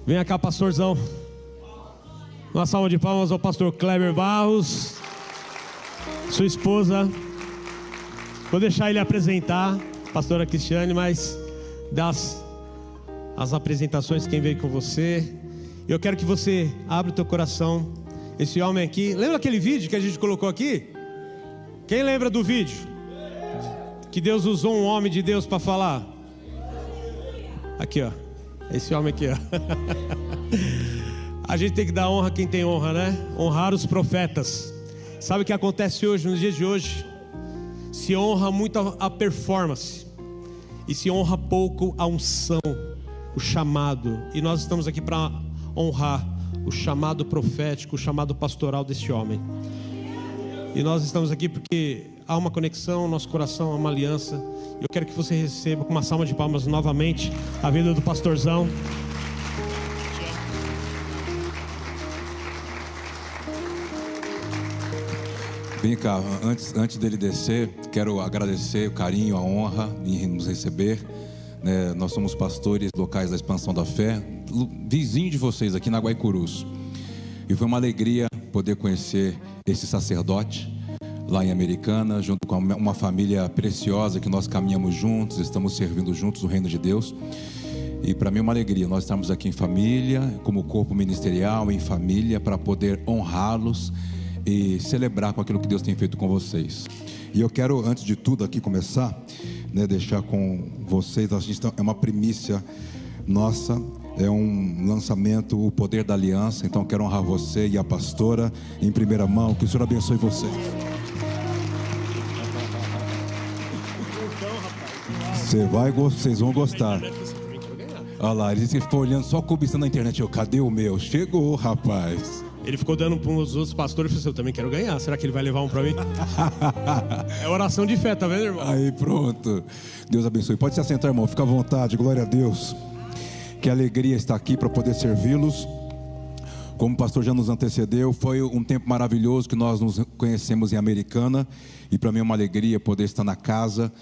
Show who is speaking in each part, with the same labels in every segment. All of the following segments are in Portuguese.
Speaker 1: Vem cá, pastorzão. Uma salva de palmas ao pastor Kleber Barros, sua esposa. Vou deixar ele apresentar, pastora Cristiane, mas das as apresentações, quem veio com você. Eu quero que você abra o teu coração. Esse homem aqui, lembra aquele vídeo que a gente colocou aqui? Quem lembra do vídeo? Que Deus usou um homem de Deus para falar. Aqui, ó. Esse homem aqui, ó. A gente tem que dar honra a quem tem honra, né? Honrar os profetas. Sabe o que acontece hoje, nos dias de hoje? Se honra muito a performance e se honra pouco a unção, o chamado. E nós estamos aqui para honrar o chamado profético, o chamado pastoral deste homem. E nós estamos aqui porque há uma conexão, nosso coração há uma aliança. Eu quero que você receba com uma salva de palmas novamente a vida do pastorzão.
Speaker 2: Vem cá, antes dele descer, quero agradecer o carinho, a honra em nos receber. Nós somos pastores locais da Expansão da Fé, vizinho de vocês aqui na Guaicurus. E foi uma alegria poder conhecer esse sacerdote lá em Americana, junto com uma família preciosa que nós caminhamos juntos, estamos servindo juntos o reino de Deus. E para mim é uma alegria nós estarmos aqui em família, como corpo ministerial, em família, para poder honrá-los e celebrar com aquilo que Deus tem feito com vocês.
Speaker 3: E eu quero, antes de tudo aqui começar, deixar com vocês, é uma primícia nossa, é um lançamento, o poder da aliança. Então quero honrar você e a pastora em primeira mão. Que o Senhor abençoe você. Vocês vão gostar. Olha lá, eles ficam olhando, só cobiçando na internet. Cadê o meu? Chegou, rapaz.
Speaker 1: Ele ficou dando para os outros pastores e falou assim: eu também quero ganhar. Será que ele vai levar um para mim? É oração de fé, tá vendo, irmão?
Speaker 3: Aí, pronto. Deus abençoe. Pode se assentar, irmão. Fica à vontade. Glória a Deus. Que alegria estar aqui para poder servi-los. Como o pastor já nos antecedeu, foi um tempo maravilhoso que nós nos conhecemos em Americana. E para mim é uma alegria poder estar na casa.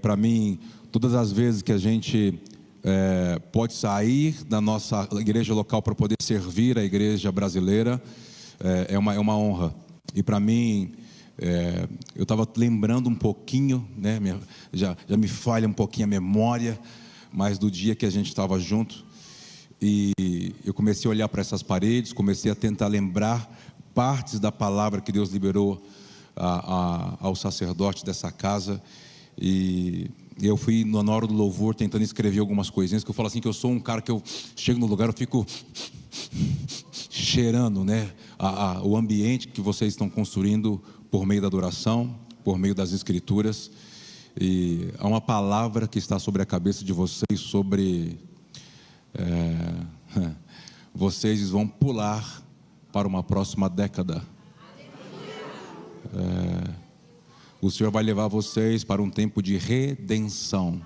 Speaker 3: Para mim, todas as vezes que a gente pode sair da nossa igreja local para poder servir a igreja brasileira, é uma honra. E para mim, eu estava lembrando um pouquinho, já me falha um pouquinho a memória, mas do dia que a gente estava junto, e eu comecei a olhar para essas paredes, comecei a tentar lembrar partes da palavra que Deus liberou ao sacerdote dessa casa. E eu fui na hora do louvor tentando escrever algumas coisinhas, que eu falo assim, que eu sou um cara que eu chego no lugar, eu fico cheirando, o ambiente que vocês estão construindo por meio da adoração, por meio das escrituras. E há uma palavra que está sobre a cabeça de vocês, sobre vocês vão pular para uma próxima década. O Senhor vai levar vocês para um tempo de redenção.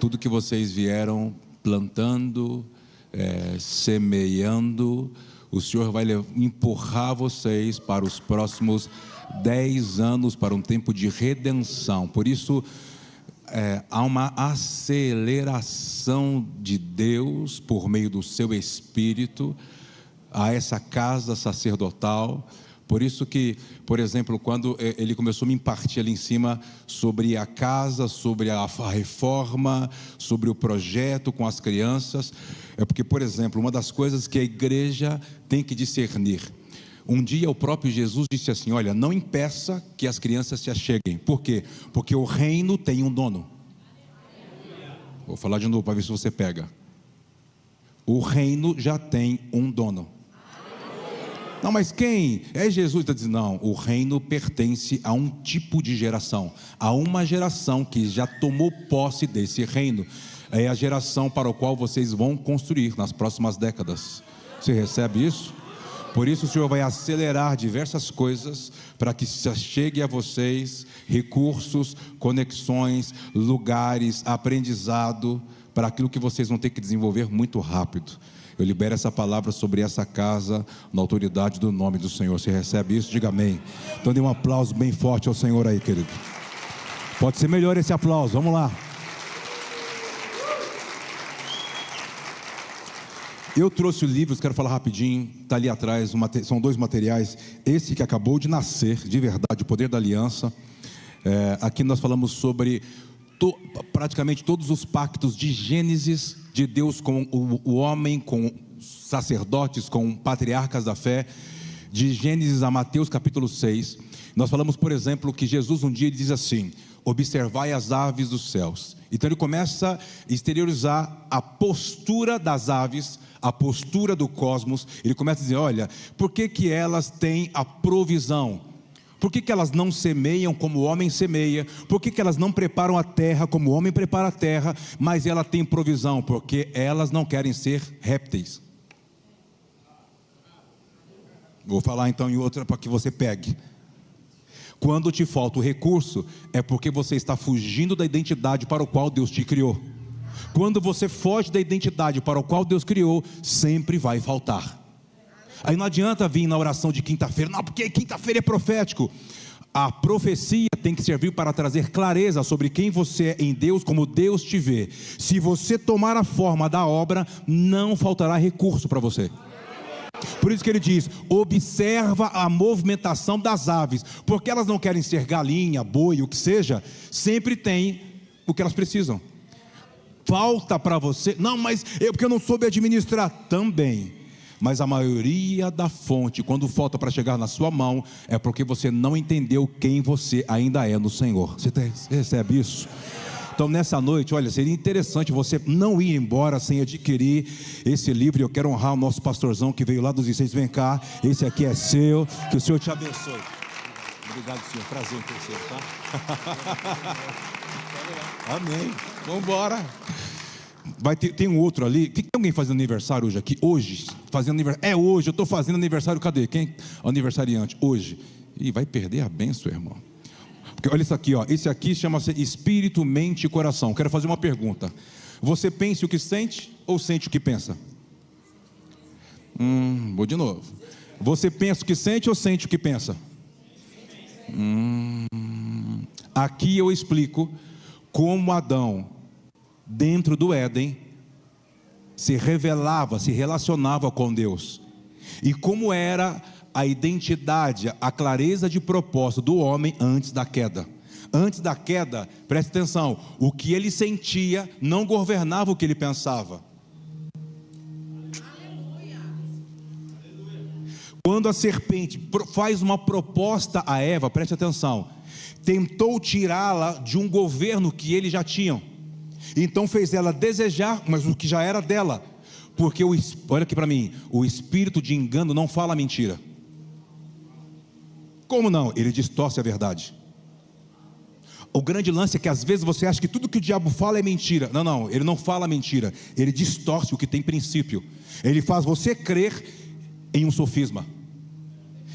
Speaker 3: Tudo que vocês vieram plantando, semeando, o Senhor vai empurrar vocês para os próximos 10 anos, para um tempo de redenção. Por isso, há uma aceleração de Deus por meio do seu Espírito a essa casa sacerdotal. Por isso que, por exemplo, quando ele começou a me impartir ali em cima sobre a casa, sobre a reforma, sobre o projeto com as crianças, é porque, por exemplo, uma das coisas que a igreja tem que discernir. Um dia o próprio Jesus disse assim: olha, não impeça que as crianças se acheguem. Por quê? Porque o reino tem um dono. Vou falar de novo para ver se você pega. O reino já tem um dono. Não, mas quem? É Jesus. Está dizendo, não, o reino pertence a um tipo de geração, a uma geração que já tomou posse desse reino. É a geração para a qual vocês vão construir nas próximas décadas. Você recebe isso? Por isso o Senhor vai acelerar diversas coisas para que se chegue a vocês recursos, conexões, lugares, aprendizado, para aquilo que vocês vão ter que desenvolver muito rápido. Eu libero essa palavra sobre essa casa, na autoridade do nome do Senhor. Você recebe isso? Diga amém. Então dê um aplauso bem forte ao Senhor aí, querido. Pode ser melhor esse aplauso, vamos lá. Eu trouxe livros, quero falar rapidinho, está ali atrás, são 2 materiais. Esse que acabou de nascer, de verdade, o Poder da Aliança. Aqui nós falamos sobre praticamente todos os pactos de Gênesis, de Deus com o homem, com sacerdotes, com patriarcas da fé, de Gênesis a Mateus capítulo 6. Nós falamos, por exemplo, que Jesus um dia diz assim: observai as aves dos céus. Então ele começa a exteriorizar a postura das aves, a postura do cosmos. Ele começa a dizer: olha, por que elas têm a provisão? Por que elas não semeiam como o homem semeia? Por que elas não preparam a terra como o homem prepara a terra? Mas ela tem provisão, porque elas não querem ser répteis. Vou falar então em outra para que você pegue. Quando te falta o recurso, é porque você está fugindo da identidade para o qual Deus te criou. Quando você foge da identidade para o qual Deus criou, sempre vai faltar. Aí não adianta vir na oração de quinta-feira, não, porque quinta-feira é profético. A profecia tem que servir para trazer clareza sobre quem você é em Deus, como Deus te vê. Se você tomar a forma da obra, não faltará recurso para você. Por isso que ele diz: observa a movimentação das aves, porque elas não querem ser galinha, boi, o que seja, sempre tem o que elas precisam. Falta para você, não, mas porque eu não soube administrar, também. Mas a maioria da fonte, quando falta para chegar na sua mão, é porque você não entendeu quem você ainda é no Senhor. Você recebe isso? Então nessa noite, olha, seria interessante você não ir embora sem adquirir esse livro. Eu quero honrar o nosso pastorzão que veio lá dos Vicentes. Vem cá, esse aqui é seu, que o Senhor te abençoe. Obrigado, Senhor, prazer em conhecer, tá? Amém, vamos embora. Tem um outro ali. Tem alguém fazendo aniversário hoje aqui? Hoje, fazendo aniversário. É hoje, eu estou fazendo aniversário. Cadê? Quem? Aniversariante, hoje. Ih, vai perder a bênção, irmão. Porque olha isso aqui, ó. Esse aqui chama-se espírito, mente e coração. Quero fazer uma pergunta: você pensa o que sente ou sente o que pensa? Vou de novo. Você pensa o que sente ou sente o que pensa? Aqui eu explico como Adão, dentro do Éden, se revelava, se relacionava com Deus, e como era a identidade, a clareza de propósito do homem antes da queda. Antes da queda, preste atenção, o que ele sentia não governava o que ele pensava. Quando a serpente faz uma proposta a Eva, preste atenção, tentou tirá-la de um governo que eles já tinham. Então fez ela desejar, mas o que já era dela. Porque, olha aqui para mim, o espírito de engano não fala mentira. Como não? Ele distorce a verdade. O grande lance é que às vezes você acha que tudo que o diabo fala é mentira. Não, ele não fala mentira. Ele distorce o que tem princípio. Ele faz você crer em um sofisma.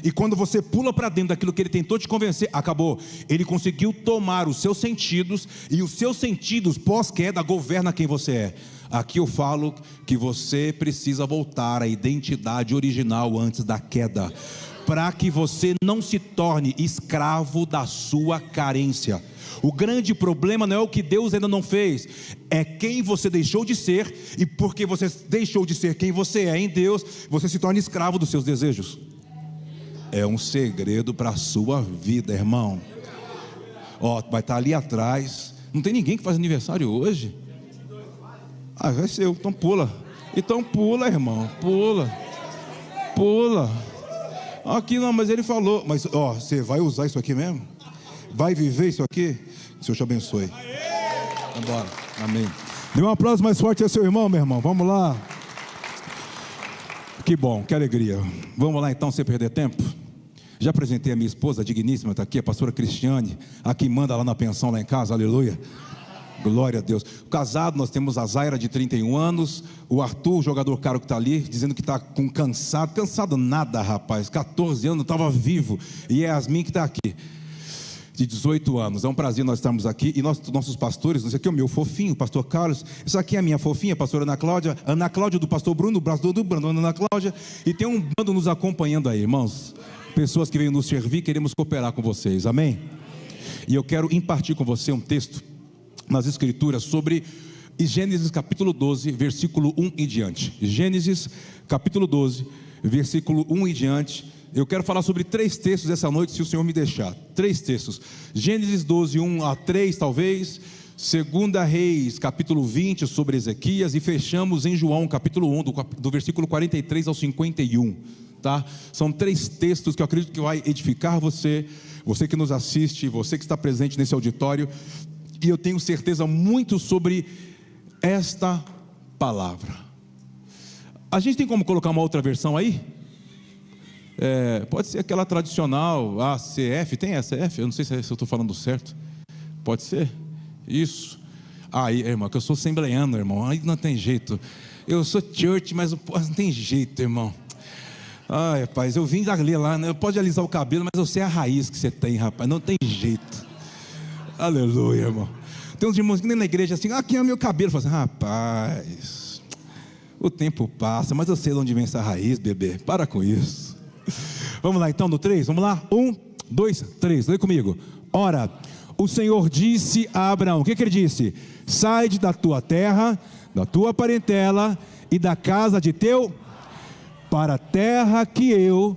Speaker 3: E quando você pula para dentro daquilo que ele tentou te convencer, acabou. Ele conseguiu tomar os seus sentidos, e os seus sentidos pós-queda governam quem você é. Aqui eu falo que você precisa voltar à identidade original antes da queda, para que você não se torne escravo da sua carência. O grande problema não é o que Deus ainda não fez, é quem você deixou de ser. E porque você deixou de ser quem você é em Deus, você se torna escravo dos seus desejos. É um segredo para a sua vida, irmão. Ó, vai estar ali atrás. Não tem ninguém que faz aniversário hoje? Ah, é seu, então pula. Então pula, irmão, pula. Aqui não, mas ele falou. Mas ó, você vai usar isso aqui mesmo? Vai viver isso aqui? O Senhor te abençoe. Vamos embora, amém. Dê um aplauso mais forte ao seu irmão, meu irmão. Vamos lá. Que bom, que alegria. Vamos lá então, sem perder tempo. Já apresentei a minha esposa, a digníssima, está aqui, a pastora Cristiane, a que manda lá na pensão lá em casa, aleluia. Glória a Deus. Casado, nós temos a Zaira de 31 anos, o Arthur, jogador caro que está ali, dizendo que está com cansado nada, rapaz, 14 anos, estava vivo, e é Yasmin que está aqui, de 18 anos, é um prazer nós estarmos aqui, e nossos pastores, esse aqui é o meu fofinho, o pastor Carlos, isso aqui é a minha fofinha, a pastora Ana Cláudia do pastor Bruno, o braço do Bruno, Ana Cláudia, e tem um bando nos acompanhando aí, irmãos, pessoas que vêm nos servir, queremos cooperar com vocês, amém? E eu quero impartir com você um texto nas escrituras sobre e Gênesis capítulo 12, versículo 1 em diante. Gênesis capítulo 12, versículo 1 em diante. Eu quero falar sobre 3 textos essa noite, se o Senhor me deixar. 3 textos. Gênesis 12, 1 a 3 talvez. 2 Reis capítulo 20 sobre Ezequias. E fechamos em João capítulo 1, do versículo 43 ao 51. Tá? São 3 textos que eu acredito que vai edificar você, você que nos assiste, você que está presente nesse auditório. E eu tenho certeza muito sobre esta palavra. A gente tem como colocar uma outra versão aí? Pode ser aquela tradicional, a CF, tem essa CF? Eu não sei se eu estou falando certo. Pode ser? Isso. Aí, irmão, que eu sou assembleiano, irmão, aí não tem jeito. Eu sou church, mas não tem jeito, irmão. Ai, rapaz, eu vim dali lá, né? Pode alisar o cabelo, mas eu sei a raiz que você tem, rapaz, não tem jeito. Aleluia, irmão. Tem uns irmãos que nem na igreja assim, aqui é o meu cabelo. Fala assim, rapaz, o tempo passa, mas eu sei de onde vem essa raiz, bebê. Para com isso. Vamos lá então no 3, vamos lá? 1, 2, 3, lê comigo. Ora, o Senhor disse a Abraão, o que ele disse? Sai da tua terra, da tua parentela e da casa de teu, para a terra que eu,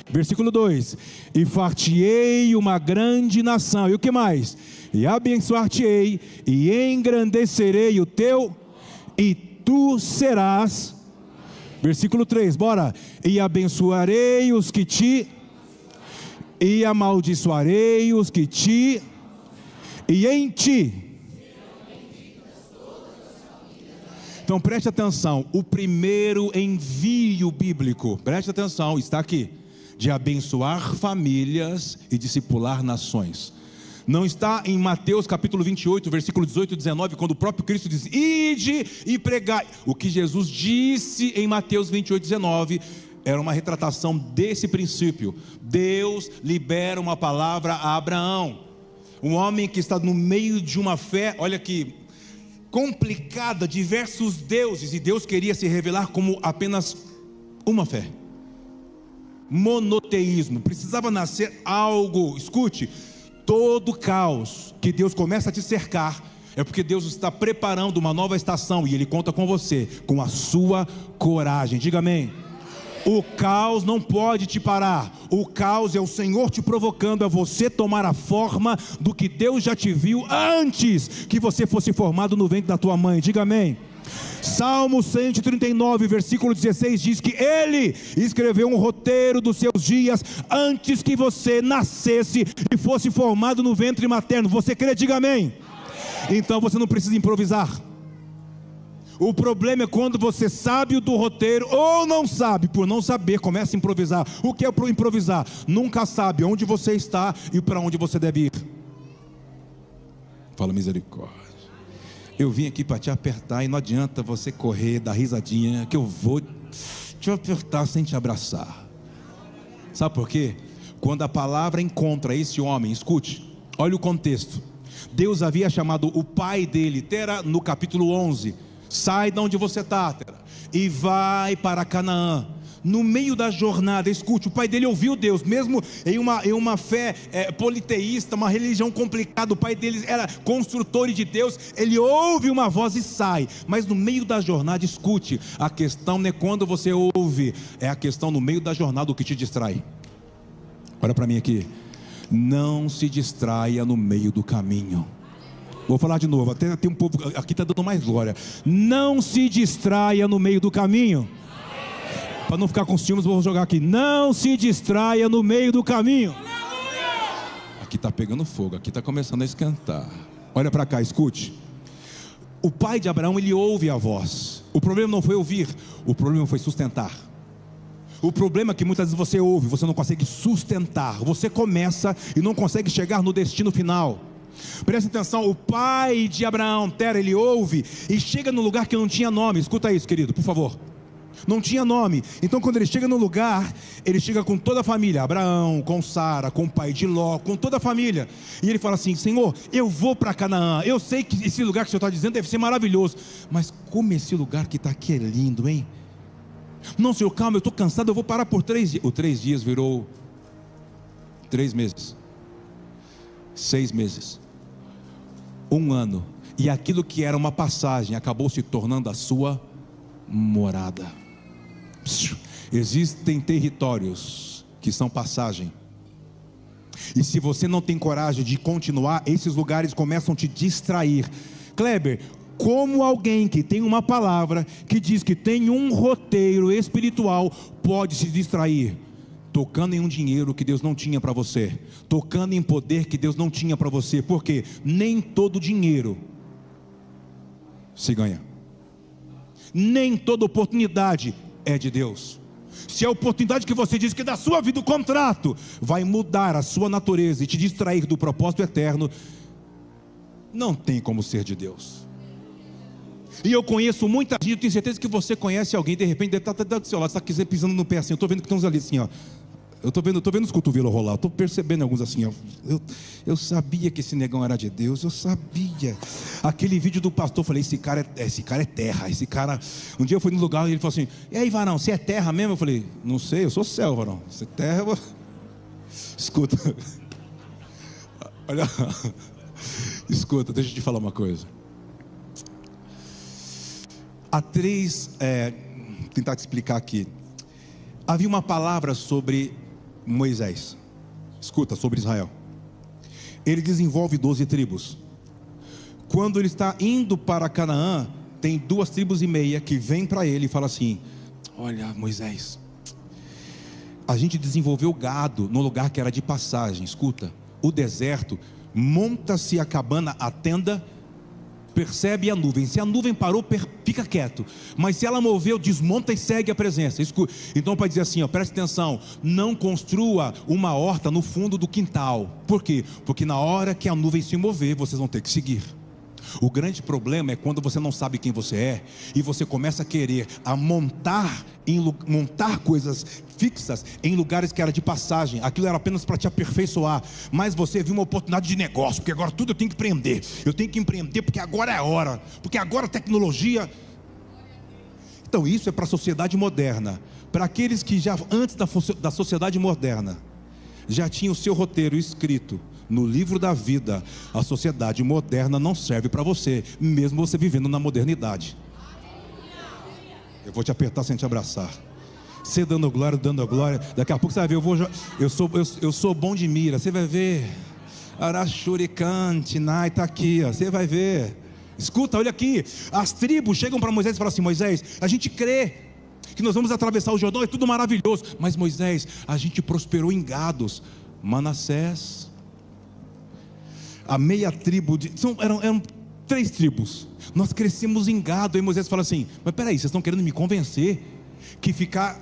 Speaker 3: versículo 2, e far-te-ei uma grande nação, e o que mais? E abençoar-te-ei, e engrandecerei o teu, e tu serás, versículo 3, bora, e abençoarei os que te, e amaldiçoarei os que te, e em ti. Então preste atenção, o primeiro envio bíblico, preste atenção, está aqui, de abençoar famílias e discipular nações. Não está em Mateus capítulo 28, versículo 18 e 19, quando o próprio Cristo diz, ide e pregai. O que Jesus disse em Mateus 28, 19, era uma retratação desse princípio. Deus libera uma palavra a Abraão, um homem que está no meio de uma fé, olha aqui, complicada, diversos deuses, e Deus queria se revelar como apenas uma fé, monoteísmo, precisava nascer algo. Escute, todo caos que Deus começa a te cercar, é porque Deus está preparando uma nova estação, e Ele conta com você, com a sua coragem, diga amém. O caos não pode te parar, o caos é o Senhor te provocando a você tomar a forma do que Deus já te viu antes que você fosse formado no ventre da tua mãe, diga amém. Salmo 139, versículo 16 diz que Ele escreveu um roteiro dos seus dias antes que você nascesse e fosse formado no ventre materno. Você crê? Diga amém. Então você não precisa improvisar. O problema é quando você sabe do roteiro ou não sabe. Por não saber, começa a improvisar. O que é para improvisar? Nunca sabe onde você está e para onde você deve ir. Fala misericórdia. Eu vim aqui para te apertar e não adianta você correr, dar risadinha, que eu vou te apertar sem te abraçar. Sabe por quê? Quando a palavra encontra esse homem, escute, olha o contexto. Deus havia chamado o pai dele, Tera, no capítulo 11. Sai de onde você está, Tera, e vai para Canaã. No meio da jornada, escute, o pai dele ouviu Deus, mesmo em uma fé politeísta, uma religião complicada. O pai dele era construtor de Deus. Ele ouve uma voz e sai. Mas no meio da jornada, escute, a questão não é quando você ouve, é a questão no meio da jornada o que te distrai. Olha para mim aqui. Não se distraia no meio do caminho. Vou falar de novo, até tem um povo aqui está dando mais glória. Não se distraia no meio do caminho. Para não ficar com ciúmes, vou jogar aqui. Não se distraia no meio do caminho. Aqui está pegando fogo, aqui está começando a esquentar. Olha para cá, escute. O pai de Abraão, ele ouve a voz. O problema não foi ouvir, o problema foi sustentar. O problema é que muitas vezes você ouve, você não consegue sustentar. Você começa e não consegue chegar no destino final. Presta atenção, o pai de Abraão, Tera, ele ouve e chega no lugar que não tinha nome. Escuta isso, querido, por favor. Não tinha nome. Então quando ele chega no lugar, ele chega com toda a família, Abraão, com Sara, com o pai de Ló, com toda a família. E ele fala assim, Senhor, eu vou para Canaã. Eu sei que esse lugar que o Senhor está dizendo deve ser maravilhoso, mas como esse lugar que está aqui é lindo, hein? Não, Senhor, calma, eu estou cansado, eu vou parar por 3 dias. O 3 dias virou 3 meses, 6 meses, 1 ano. e aquilo que era uma passagem acabou se tornando a sua morada. Existem territórios que são passagem, e se você não tem coragem de continuar, esses lugares começam a te distrair. Kleber, como alguém que tem uma palavra, que diz que tem um roteiro espiritual, pode se distrair? Tocando em um dinheiro que Deus não tinha para você, tocando em poder que Deus não tinha para você, porque nem todo dinheiro se ganha, nem toda oportunidade é de Deus. Se a oportunidade que você diz que da sua vida o contrato vai mudar a sua natureza e te distrair do propósito eterno, não tem como ser de Deus. E eu conheço muita gente, eu tenho certeza que você conhece alguém, de repente deve estar do seu lado, você está pisando no pé assim, eu estou vendo que tem uns ali assim, ó. Eu estou vendo os cotovelos rolar, eu estou percebendo alguns assim, ó. Eu sabia que esse negão era de Deus, eu sabia. Aquele vídeo do pastor, eu falei, esse cara é terra, esse cara. Um dia eu fui no lugar e ele falou assim, e aí, varão, você é terra mesmo? Eu falei, não sei, eu sou céu, varão. Você é terra, escuta. Olha, escuta, deixa eu te falar uma coisa. Tentar te explicar aqui. Havia uma palavra sobre Moisés. Escuta, sobre Israel. Ele desenvolve 12 tribos. Quando ele está indo para Canaã, tem 2,5 tribos que vêm para ele e falam assim: olha, Moisés, a gente desenvolveu gado no lugar que era de passagem. Escuta, o deserto, monta-se a cabana, a tenda, percebe a nuvem. Se a nuvem parou, fica quieto. Mas se ela moveu, desmonta e segue a presença. Então para dizer assim, ó, preste atenção, não construa uma horta no fundo do quintal. Por quê? Porque na hora que a nuvem se mover, vocês vão ter que seguir. O grande problema é quando você não sabe quem você é e você começa a querer montar coisas fixas em lugares que era de passagem. Aquilo era apenas para te aperfeiçoar, mas você viu uma oportunidade de negócio, porque agora tudo eu tenho que empreender, porque agora é a hora, porque agora a tecnologia. Então isso é para a sociedade moderna. Para aqueles que já antes da sociedade moderna já tinham o seu roteiro escrito no livro da vida, a sociedade moderna não serve para você, mesmo você vivendo na modernidade. Eu vou te apertar sem te abraçar. Você dando glória, daqui a pouco você vai ver, eu sou bom de mira, você vai ver. Arachuricante, está aqui, ó, você vai ver. Escuta, olha aqui, as tribos chegam para Moisés e falam assim: Moisés, a gente crê que nós vamos atravessar o Jordão, é tudo maravilhoso, mas Moisés, a gente prosperou em gados. Manassés, a meia tribo, eram 3 tribos, nós crescemos em gado. Aí Moisés fala assim: mas peraí, vocês estão querendo me convencer que ficar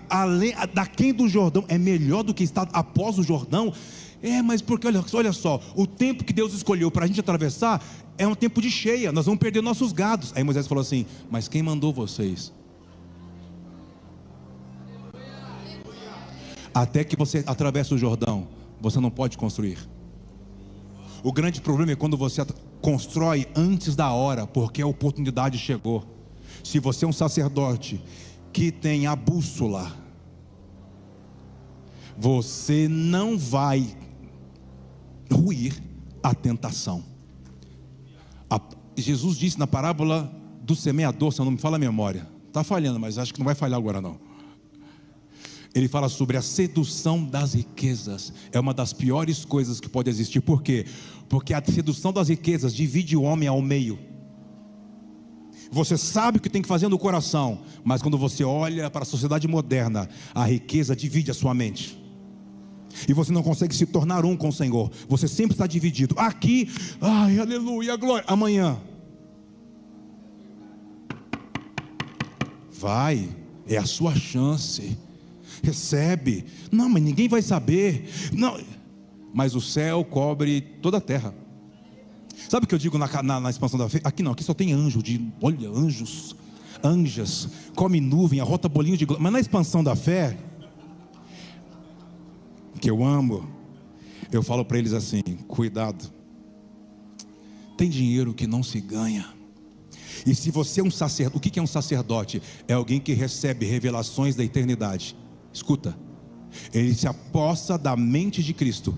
Speaker 3: daquém do Jordão é melhor do que estar após o Jordão? Mas porque olha só, o tempo que Deus escolheu para a gente atravessar é um tempo de cheia, nós vamos perder nossos gados. Aí Moisés falou assim: mas quem mandou vocês? Até que você atravessa o Jordão, você não pode construir. O grande problema é quando você constrói antes da hora, porque a oportunidade chegou. Se você é um sacerdote que tem a bússola, você não vai ruir a tentação. Jesus disse na parábola do semeador, se eu não me fala a memória, está falhando, mas acho que não vai falhar agora não. Ele fala sobre a sedução das riquezas. É uma das piores coisas que pode existir. Por quê? Porque a sedução das riquezas divide o homem ao meio. Você sabe o que tem que fazer no coração, mas quando você olha para a sociedade moderna, a riqueza divide a sua mente. E você não consegue se tornar um com o Senhor. Você sempre está dividido. Aqui, ai, aleluia, glória. Amanhã vai, é a sua chance. Recebe. Não, mas ninguém vai saber. Não, mas o céu cobre toda a terra. Sabe o que eu digo na expansão da fé? Aqui não, aqui só tem anjo. Olha, anjas, come nuvem, arrota bolinho de glória. Mas na expansão da fé, que eu amo, eu falo para eles assim: cuidado, tem dinheiro que não se ganha. E se você é um sacerdote, o que é um sacerdote? É alguém que recebe revelações da eternidade. Escuta, ele se aposta da mente de Cristo.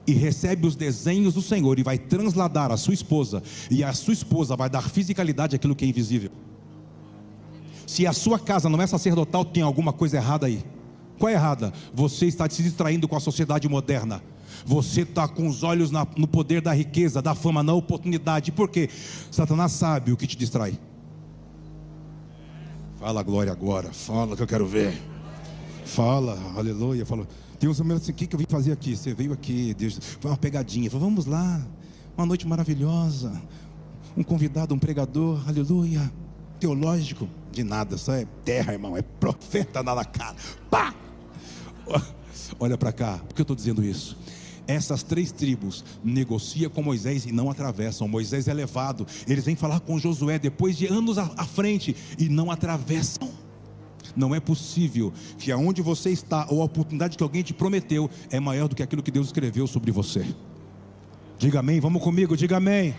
Speaker 3: e recebe os desenhos do Senhor e vai transladar a sua esposa, e a sua esposa vai dar fisicalidade àquilo que é invisível. Se a sua casa não é sacerdotal, tem alguma coisa errada aí. Qual é errada? Você está se distraindo com a sociedade moderna. Você está com os olhos no poder da riqueza, da fama, na oportunidade. Por quê? Satanás sabe o que te distrai. Fala a glória agora, fala que eu quero ver. Fala, aleluia. Fala. Tem uns momentos assim, o que eu vim fazer aqui? Você veio aqui, Deus, foi uma pegadinha. Falei, vamos lá, uma noite maravilhosa. Um convidado, um pregador, aleluia. Teológico, de nada, só é terra, irmão, é profeta na cara. Pá! Olha para cá, por que eu estou dizendo isso? Essas 3 tribos negociam com Moisés e não atravessam. Moisés é levado, eles vêm falar com Josué depois de anos à frente e não atravessam. Não é possível que aonde você está, ou a oportunidade que alguém te prometeu, é maior do que aquilo que Deus escreveu sobre você. Diga amém, vamos comigo, diga amém.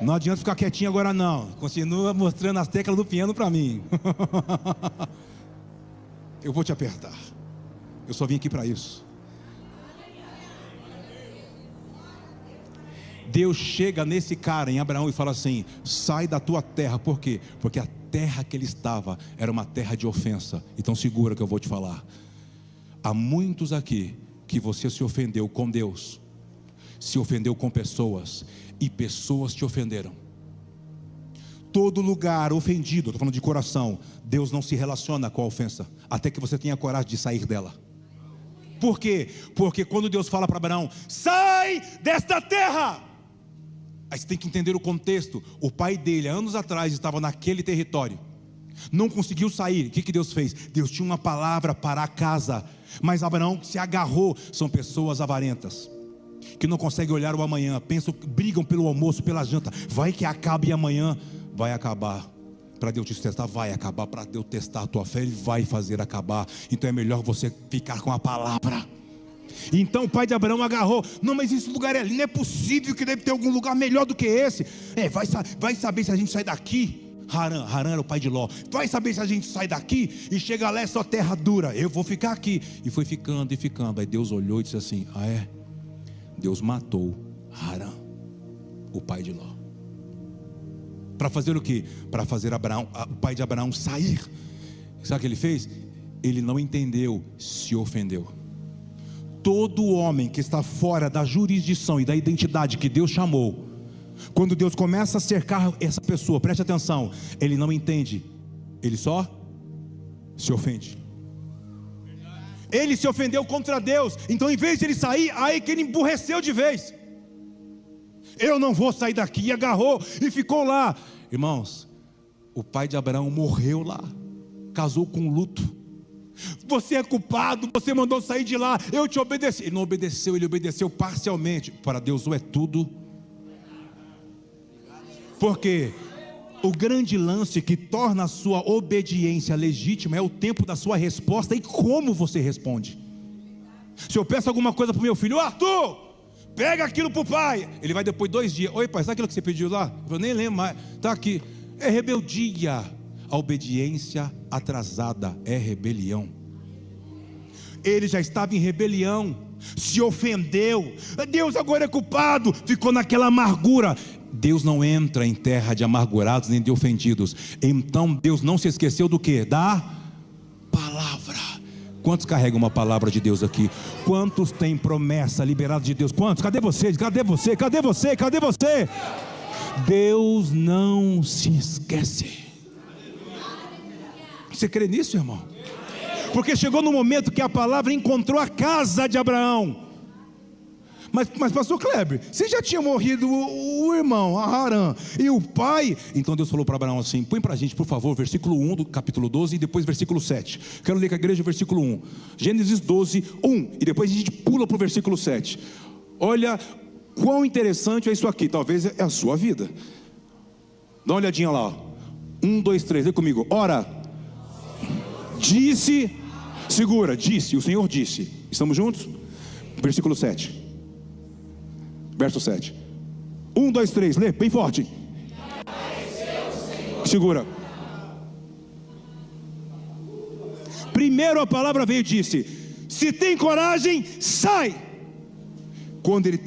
Speaker 3: Não adianta ficar quietinho agora não. Continua mostrando as teclas do piano para mim. Eu vou te apertar. Eu só vim aqui para isso. Deus chega nesse cara, em Abraão, e fala assim: sai da tua terra. Por quê? Porque a terra que ele estava era uma terra de ofensa. Então segura que eu vou te falar. Há muitos aqui que você se ofendeu com Deus, se ofendeu com pessoas, e pessoas te ofenderam. Todo lugar ofendido, estou falando de coração, Deus não se relaciona com a ofensa, até que você tenha coragem de sair dela. Por quê? Porque quando Deus fala para Abraão: sai desta terra, aí você tem que entender o contexto. O pai dele, anos atrás, estava naquele território, não conseguiu sair. O que Deus fez? Deus tinha uma palavra para a casa, mas Abraão se agarrou. São pessoas avarentas, que não conseguem olhar o amanhã, pensam, brigam pelo almoço, pela janta. Vai que acabe amanhã. Vai acabar. Para Deus te testar, vai acabar. Para Deus testar a tua fé, Ele vai fazer acabar. Então é melhor você ficar com a palavra. Então o pai de Abraão agarrou: não, mas esse lugar é lindo, não é possível que deve ter algum lugar melhor do que esse. Vai saber se a gente sai daqui. Harã era o pai de Ló. Vai saber se a gente sai daqui e chega lá é só terra dura. Eu vou ficar aqui. E foi ficando e ficando. Aí Deus olhou e disse assim: ah é? Deus matou Harã, o pai de Ló. Para fazer o quê? Para fazer Abraão, o pai de Abraão, sair. Sabe o que ele fez? Ele não entendeu, se ofendeu. Todo homem que está fora da jurisdição e da identidade que Deus chamou, quando Deus começa a cercar essa pessoa, preste atenção, ele não entende, ele só se ofende. Ele se ofendeu contra Deus. Então em vez de ele sair, aí que ele emburreceu de vez. Eu não vou sair daqui. E agarrou e ficou lá. Irmãos, o pai de Abraão morreu lá, casou com luto. Você é culpado, você mandou sair de lá, eu te obedeci. Ele não obedeceu, ele obedeceu parcialmente. Para Deus ou é tudo. Porque o grande lance que torna a sua obediência legítima é o tempo da sua resposta e como você responde. Se eu peço alguma coisa para o meu filho: Arthur, pega aquilo para o pai. Ele vai depois 2 dias: oi pai, sabe aquilo que você pediu lá? Eu nem lembro mais, está aqui. É rebeldia. A obediência atrasada é rebelião. Ele já estava em rebelião, se ofendeu. Deus agora é culpado, ficou naquela amargura. Deus não entra em terra de amargurados nem de ofendidos. Então Deus não se esqueceu do que? Da palavra. Quantos carregam uma palavra de Deus aqui? Quantos têm promessa liberada de Deus? Quantos? Cadê vocês? Cadê você? Cadê você? Cadê você? Deus não se esquece. Você crê nisso, irmão? Porque chegou no momento que a palavra encontrou a casa de Abraão. Mas pastor Kleber, você já tinha morrido o irmão, Harã, e o pai? Então Deus falou para Abraão assim: põe para a gente por favor versículo 1 do capítulo 12 e depois versículo 7. Quero ler com a igreja o versículo 1. Gênesis 12, 1. E depois a gente pula para o versículo 7. Olha quão interessante é isso aqui. Talvez é a sua vida. Dá uma olhadinha lá. 1, 2, 3, lê comigo. Ora, disse, segura, disse, o Senhor disse. Estamos juntos? Versículo 7. Verso 7. 1, 2, 3, lê, bem forte. Segura. Primeiro a palavra veio e disse: se tem coragem, sai. Quando ele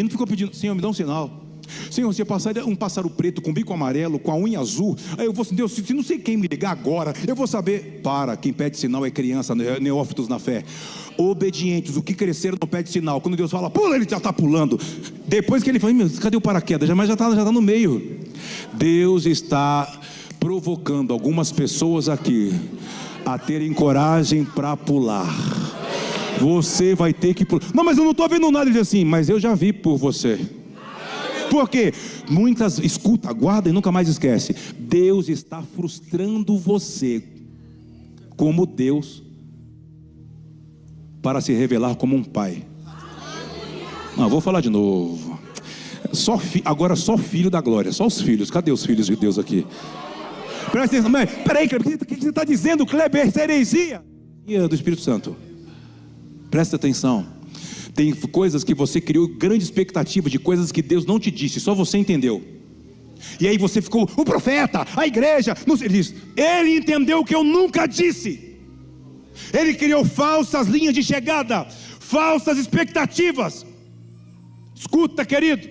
Speaker 3: não ficou pedindo: Senhor, me dá um sinal. Senhor, se eu passar um pássaro preto com bico amarelo, com a unha azul, aí eu vou, Deus, se não sei quem me ligar agora, eu vou saber. Quem pede sinal é criança, neófitos na fé. Obedientes, o que cresceram não pede sinal. Quando Deus fala, pula, ele já está pulando. Depois que ele fala, cadê o paraquedas? Mas já está no meio. Deus está provocando algumas pessoas aqui a terem coragem para pular. Você vai ter que pular. Não, mas eu não estou vendo nada. Ele diz assim, mas eu já vi por você. Porque escuta, guarda e nunca mais esquece. Deus está frustrando você como Deus para se revelar como um pai. Não, vou falar de novo. Agora só filho da glória, só os filhos. Cadê os filhos de Deus aqui? Presta atenção, peraí, Kleber, o que você está dizendo, Kleber? Essa heresia do Espírito Santo. Presta atenção. Tem coisas que você criou grande expectativa de coisas que Deus não te disse, só você entendeu. E aí você ficou, o profeta, a igreja, ele diz, ele entendeu o que eu nunca disse. Ele criou falsas linhas de chegada, falsas expectativas. Escuta, querido.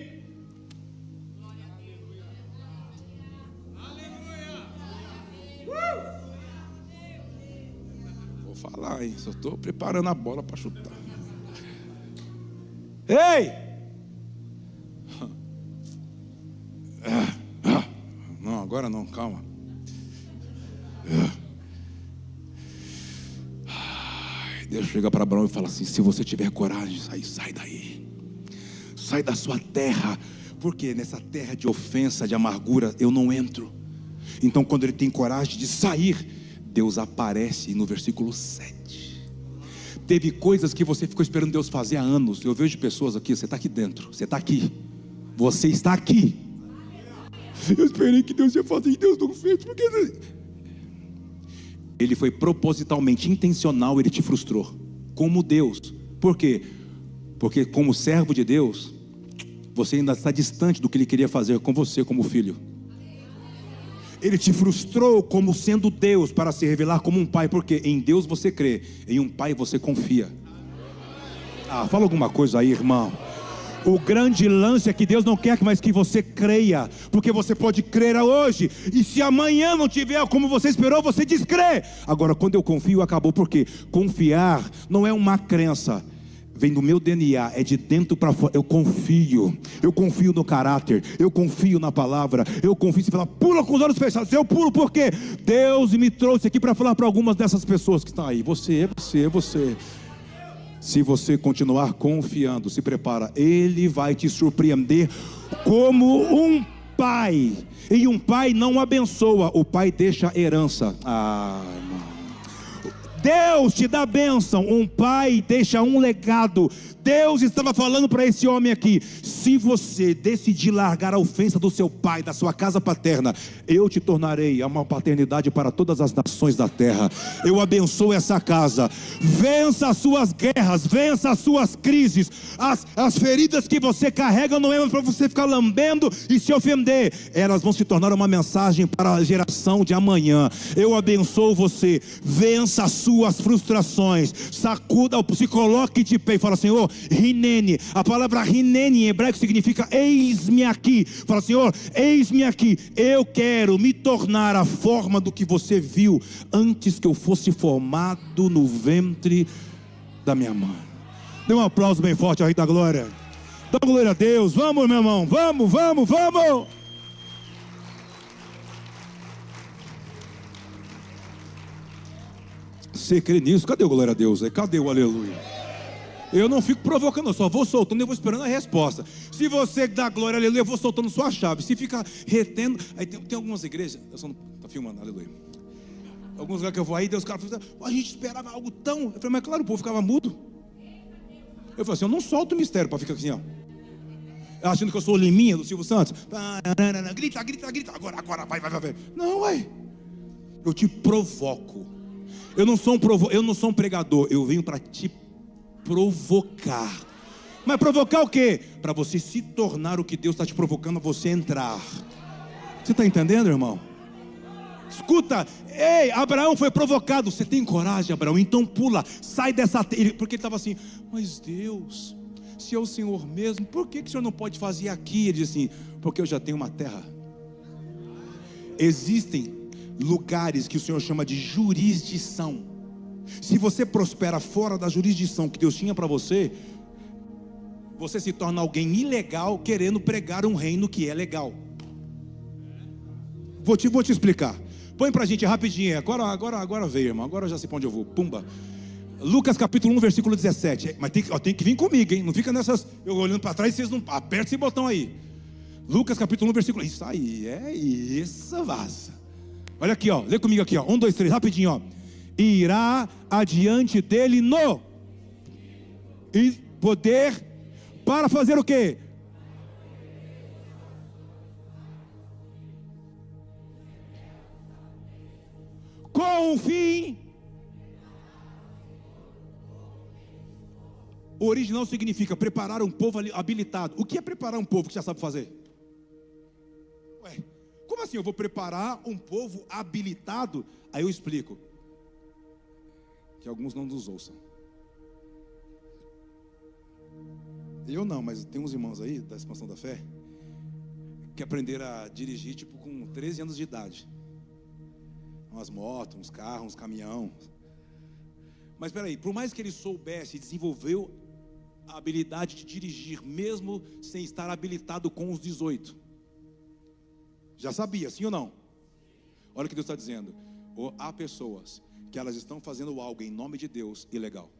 Speaker 3: Vou falar, hein? Só estou preparando a bola para chutar. Ei! Não, agora não, calma. Deus chega para Abraão e fala assim: se você tiver coragem, sai daí. Sai da sua terra. Porque nessa terra de ofensa, de amargura, eu não entro. Então quando ele tem coragem de sair, Deus aparece no versículo 7. Teve coisas que você ficou esperando Deus fazer há anos. Eu vejo pessoas aqui, você está aqui dentro, você está aqui, você está aqui. Eu esperei que Deus ia fazer e Deus não fez. Porque ele foi propositalmente intencional, ele te frustrou como Deus. Por quê? Porque como servo de Deus, você ainda está distante do que ele queria fazer com você como filho. Ele te frustrou como sendo Deus para se revelar como um pai. Porque em Deus você crê, em um pai você confia. Fala alguma coisa aí, irmão. O grande lance é que Deus não quer mais que você creia, porque você pode crer hoje, e se amanhã não tiver como você esperou, você descrê. Agora quando eu confio, acabou. Porque confiar não é uma crença, vem do meu DNA, é de dentro para fora. Eu confio no caráter, eu confio na palavra, eu confio. Se falar, pula com os olhos fechados, eu pulo, porque Deus me trouxe aqui para falar para algumas dessas pessoas que estão aí. Você. Se você continuar confiando, se prepara, Ele vai te surpreender como um pai. E um pai não abençoa, o pai deixa herança. Irmão. Deus te dá bênção, um pai deixa um legado. Deus estava falando para esse homem aqui: se você decidir largar a ofensa do seu pai, da sua casa paterna, eu te tornarei uma paternidade para todas as nações da terra. Eu abençoo essa casa. Vença as suas guerras, vença as suas crises. As feridas que você carrega não é para você ficar lambendo e se ofender. Elas vão se tornar uma mensagem para a geração de amanhã. Eu abençoo você. Vença as suas frustrações. Sacuda, se coloque de pé e fala: Senhor, Rinene. A palavra Rinene em hebraico significa eis-me aqui. Fala: Senhor, eis-me aqui. Eu quero me tornar a forma do que você viu antes que eu fosse formado no ventre da minha mãe. Dê um aplauso bem forte ao Rei da Glória. Dá glória a Deus. Vamos, meu irmão. Vamos. Você crê nisso? Cadê o glória a Deus? Cadê o aleluia? Eu não fico provocando, eu só vou soltando e eu vou esperando a resposta. Se você dá glória, aleluia, eu vou soltando sua chave. Se fica retendo, aí tem algumas igrejas, eu só não estou filmando, aleluia. Alguns lugares que eu vou aí, Deus, cara, a gente esperava algo tão. Eu falei, mas claro, o povo ficava mudo. Eu falei assim, eu não solto o mistério para ficar assim, ó, achando que eu sou o Liminha do Silvio Santos. Grita, agora, vai. Não, ué. Eu te provoco. Eu não sou um pregador, eu venho para te provocar. Mas provocar o quê? Para você se tornar o que Deus está te provocando a você entrar. Você está entendendo, irmão? Escuta, ei, Abraão foi provocado. Você tem coragem, Abraão? Então pula, sai dessa terra. Porque ele estava assim, mas Deus, se é o Senhor mesmo, por que o Senhor não pode fazer aqui? Ele diz assim: porque eu já tenho uma terra. Existem lugares que o Senhor chama de jurisdição. Se você prospera fora da jurisdição que Deus tinha para você, você se torna alguém ilegal querendo pregar um reino que é legal. Vou te explicar. Põe pra gente rapidinho. Agora veio, irmão. Agora eu já sei pra onde eu vou. Pumba. Lucas capítulo 1, versículo 17. Mas tem que vir comigo, hein? Não fica nessas, eu olhando para trás, vocês não apertam esse botão aí. Lucas capítulo 1, versículo. Isso aí, é isso, vaza. Olha aqui, ó. Lê comigo aqui, ó. 1, 2, 3, rapidinho, ó. Irá adiante dele no e poder para fazer o quê? Com o fim. O original significa preparar um povo habilitado. O que é preparar um povo que já sabe fazer? Ué, como assim eu vou preparar um povo habilitado? Aí eu explico. Que alguns não nos ouçam. Eu não, mas tem uns irmãos aí da expansão da fé que aprenderam a dirigir tipo com 13 anos de idade. Umas motos, uns carros, uns caminhão. Mas espera aí, por mais que ele soubesse, desenvolveu a habilidade de dirigir, mesmo sem estar habilitado com os 18. Já sabia, sim ou não? Olha o que Deus está dizendo. Há pessoas que elas estão fazendo algo em nome de Deus ilegal.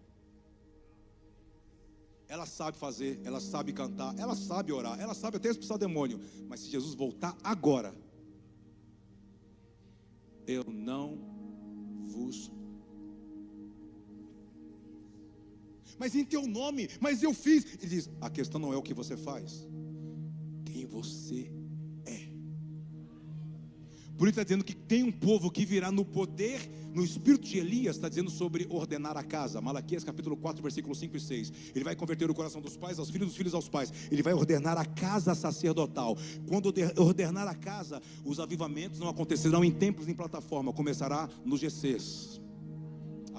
Speaker 3: Ela sabe fazer, ela sabe cantar, ela sabe orar, ela sabe até expulsar o demônio. Mas se Jesus voltar agora, eu não vos... Mas em teu nome, mas eu fiz. Ele diz, a questão não é o que você faz, quem você é. Por isso está dizendo que tem um povo que virá no poder, no espírito de Elias. Está dizendo sobre ordenar a casa. Malaquias capítulo 4, versículos 5 e 6. Ele vai converter o coração dos pais aos filhos, dos filhos aos pais. Ele vai ordenar a casa sacerdotal. Quando ordenar a casa, os avivamentos não acontecerão em templos, em plataforma. Começará nos GCs.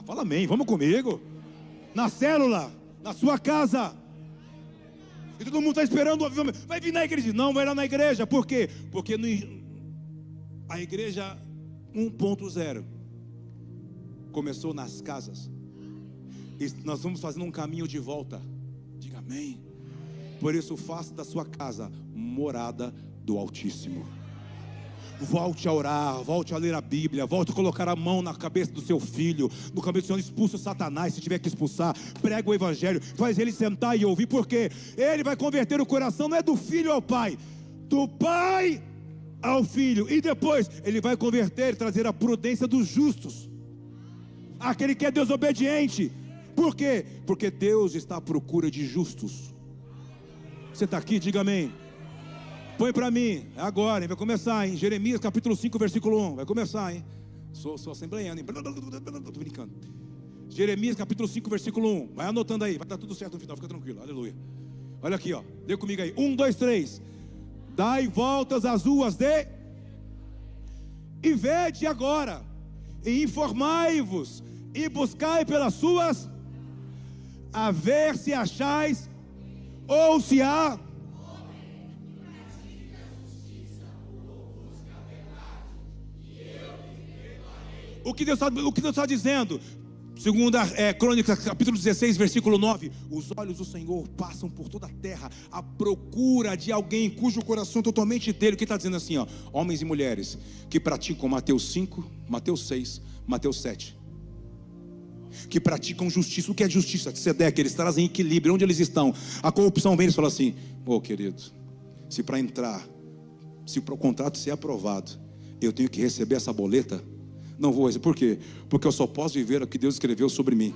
Speaker 3: Fala amém, vamos comigo. Na célula, na sua casa. E todo mundo está esperando o avivamento. Vai vir na igreja? Não, vai lá na igreja. Por quê? Porque a igreja 1.0 começou nas casas. E nós vamos fazendo um caminho de volta. Diga amém. Por isso faça da sua casa morada do Altíssimo. Volte a orar, volte a ler a Bíblia, volte a colocar a mão na cabeça do seu filho, no cabeça do Senhor. Expulsa o Satanás se tiver que expulsar. Prega o Evangelho, faz ele sentar e ouvir. Porque ele vai converter o coração, não é do filho ao pai, do pai ao filho. E depois ele vai converter, trazer a prudência dos justos, aquele que é desobediente. Por quê? Porque Deus está à procura de justos. Você está aqui? Diga amém. Põe para mim, é agora, hein? Vai começar, hein? Jeremias capítulo 5, versículo 1. Vai começar, hein? Sou assembleiano, hein? Tô brincando. Jeremias capítulo 5, versículo 1. Vai anotando aí, vai dar tudo certo no final, fica tranquilo, aleluia. Olha aqui, ó, lê comigo aí. 1, 2, 3. Dai voltas às ruas e vede agora, e informai-vos, e buscai pelas suas, a ver se achais, ou se há. O que Deus está dizendo? Segunda Crônicas, capítulo 16, versículo 9. Os olhos do Senhor passam por toda a terra à procura de alguém cujo coração é totalmente dele. O que está dizendo assim, ó? Homens e mulheres que praticam Mateus 5, Mateus 6, Mateus 7. Que praticam justiça. O que é justiça? Tzedeque, eles trazem equilíbrio. Onde eles estão? A corrupção vem, eles falam assim: querido, se para entrar, se para o contrato ser aprovado, eu tenho que receber essa boleta, não vou receber. Por quê? Porque eu só posso viver o que Deus escreveu sobre mim.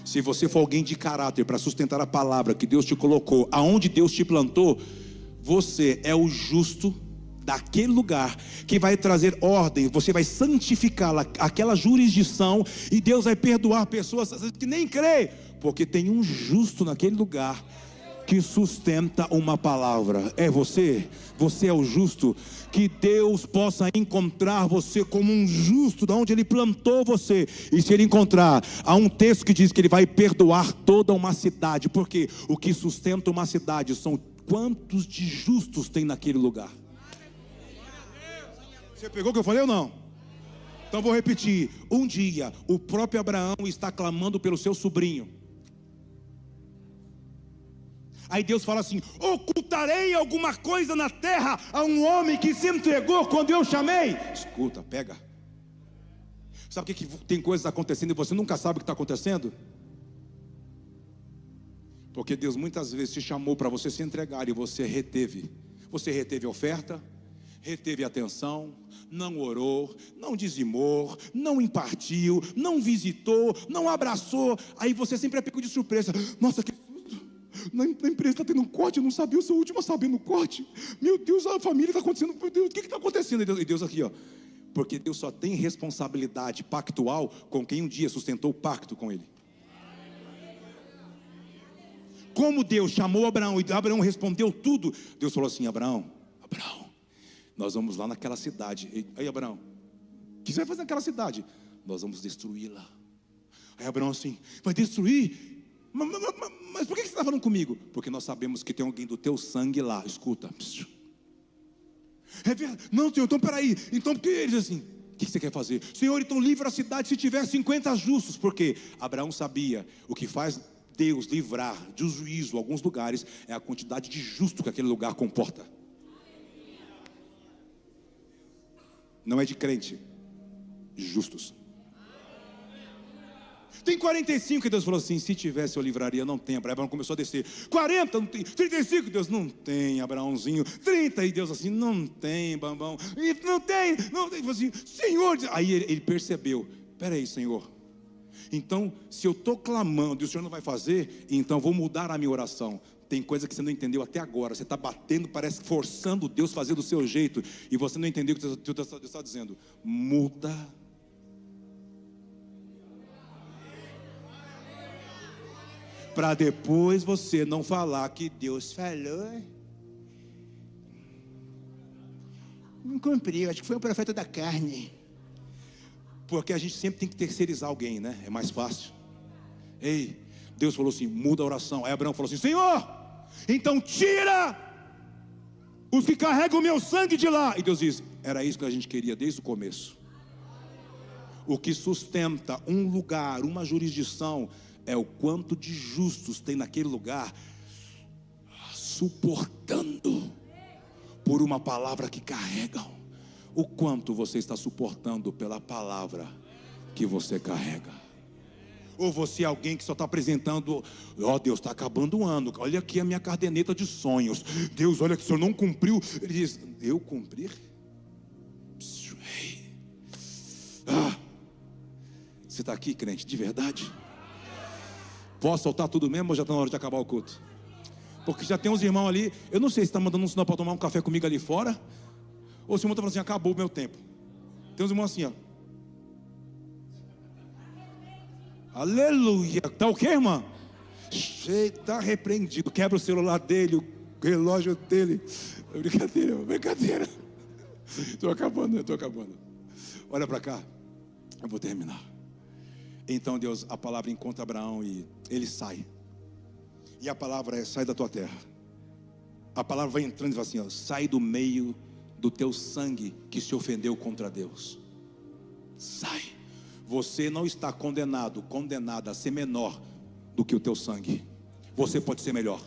Speaker 3: Se você for alguém de caráter para sustentar a palavra que Deus te colocou, aonde Deus te plantou, você é o justo daquele lugar, que vai trazer ordem. Você vai santificar aquela jurisdição, e Deus vai perdoar pessoas que nem crê, porque tem um justo naquele lugar que sustenta uma palavra. É você? Você é o justo? Que Deus possa encontrar você como um justo, de onde Ele plantou você. E se Ele encontrar, há um texto que diz que Ele vai perdoar toda uma cidade. Porque o que sustenta uma cidade são quantos de justos tem naquele lugar. Você pegou o que eu falei ou não? Então vou repetir. Um dia o próprio Abraão está clamando pelo seu sobrinho. Aí Deus fala assim: ocultarei alguma coisa na terra a um homem que se entregou quando eu chamei? Escuta, pega. Sabe o que tem coisas acontecendo e você nunca sabe o que está acontecendo? Porque Deus muitas vezes te chamou para você se entregar e você reteve. Você reteve a oferta, reteve a atenção, não orou, não dizimou, não impartiu, não visitou, não abraçou. Aí você sempre é pego de surpresa. Nossa, que susto! Na empresa está tendo um corte, eu não sabia, eu sou o último a saber no corte. Meu Deus, a família está acontecendo. Meu Deus, o que está acontecendo? E Deus aqui, ó. Porque Deus só tem responsabilidade pactual com quem um dia sustentou o pacto com Ele. Como Deus chamou Abraão e Abraão respondeu tudo, Deus falou assim: Abraão, nós vamos lá naquela cidade. Aí Abraão, o que você vai fazer naquela cidade? Nós vamos destruí-la. Aí Abraão assim: vai destruir? Mas por que você está falando comigo? Porque nós sabemos que tem alguém do teu sangue lá. Escuta. É verdade. Não, Senhor, então peraí. Então porque ele diz assim: o que você quer fazer? Senhor, então livra a cidade se tiver 50 justos. Porque Abraão sabia o que faz Deus livrar de juízo alguns lugares é a quantidade de justos que aquele lugar comporta. Não é de crente, justos. Tem 45 que Deus falou assim: se tivesse eu livraria, não tem. Abraão começou a descer. 40, não tem. 35, Deus não tem, Abraãozinho. 30, e Deus assim: não tem, Bambão. E não tem. Assim, Senhor. Aí ele percebeu: peraí, Senhor. Então, se eu estou clamando e o Senhor não vai fazer, então vou mudar a minha oração. Tem coisa que você não entendeu até agora. Você está batendo, parece forçando Deus a fazer do seu jeito, e você não entendeu o que Deus está dizendo. Muda. Para depois você não falar que Deus falou. Não cumpriu, acho que foi o profeta da carne. Porque a gente sempre tem que terceirizar alguém, né? É mais fácil. Ei, Deus falou assim: muda a oração. Aí Abraão falou assim: Senhor, então tira os que carregam o meu sangue de lá. E Deus diz: era isso que a gente queria desde o começo. O que sustenta um lugar, uma jurisdição, é o quanto de justos tem naquele lugar, suportando por uma palavra que carregam. O quanto você está suportando pela palavra que você carrega? Ou você é alguém que só está apresentando: ó, Deus, está acabando o ano, olha aqui a minha caderneta de sonhos. Deus, olha que o Senhor não cumpriu. Ele diz: eu cumprir? Você está aqui, crente, de verdade? Posso soltar tudo mesmo ou já está na hora de acabar o culto? Porque já tem uns irmãos ali. Eu não sei se está mandando um sinal para tomar um café comigo ali fora, ou se o irmão está falando assim: acabou o meu tempo. Tem uns irmãos assim, ó. Aleluia. Está o quê, irmã? Está repreendido. Quebra o celular dele, o relógio dele. Brincadeira. Estou acabando. Olha para cá. Eu vou terminar. Então Deus, a palavra encontra Abraão e ele sai. E a palavra é: sai da tua terra. A palavra vai entrando e vai assim, ó: sai do meio do teu sangue que se ofendeu contra Deus. Sai. Você não está condenada a ser menor do que o teu sangue. Você pode ser melhor.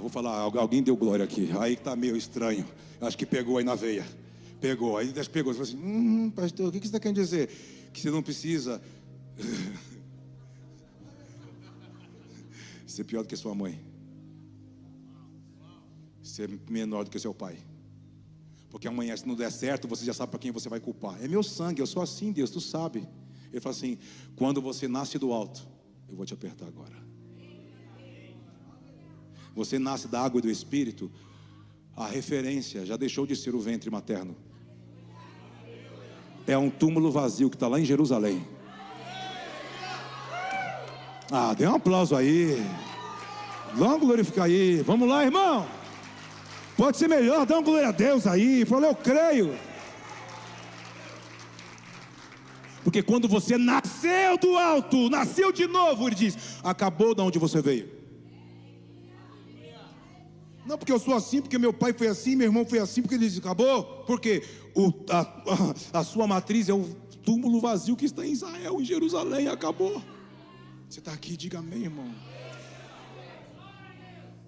Speaker 3: Vou falar, alguém deu glória aqui. Aí está meio estranho. Acho que pegou aí na veia. Pegou, aí pegou. Você falou assim: pastor, o que você está querendo dizer? Que você não precisa ser pior do que sua mãe, ser menor do que seu pai. Porque amanhã, se não der certo, você já sabe para quem você vai culpar. É meu sangue, eu sou assim, Deus, tu sabe. Ele fala assim: quando você nasce do alto, eu vou te apertar agora. Você nasce da água e do Espírito, a referência já deixou de ser o ventre materno. É um túmulo vazio que está lá em Jerusalém. Dê um aplauso aí. Vamos glorificar aí. Vamos lá, irmão. Pode ser melhor, dá uma glória a Deus aí. Fala, eu creio. Porque quando você nasceu do alto, nasceu de novo, ele diz, acabou de onde você veio. Não porque eu sou assim, porque meu pai foi assim, meu irmão foi assim, porque ele diz, acabou. Porque a sua matriz é o túmulo vazio que está em Israel, em Jerusalém, acabou. Você está aqui, diga amém, irmão.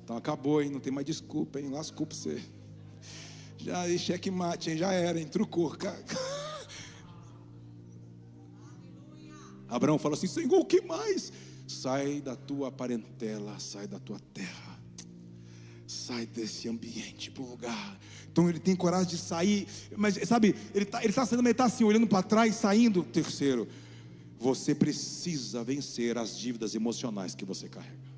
Speaker 3: Então acabou, hein? Não tem mais desculpa, hein? Lascou para você. Já, checkmate, hein? Já era, hein? Trucou, cara. Abraão fala assim, Senhor, o que mais? Sai da tua parentela, sai da tua terra, sai desse ambiente para o lugar. Então ele tem coragem de sair, mas sabe, ele está saindo, mas ele está assim, olhando para trás, saindo. Terceiro, você precisa vencer as dívidas emocionais que você carrega.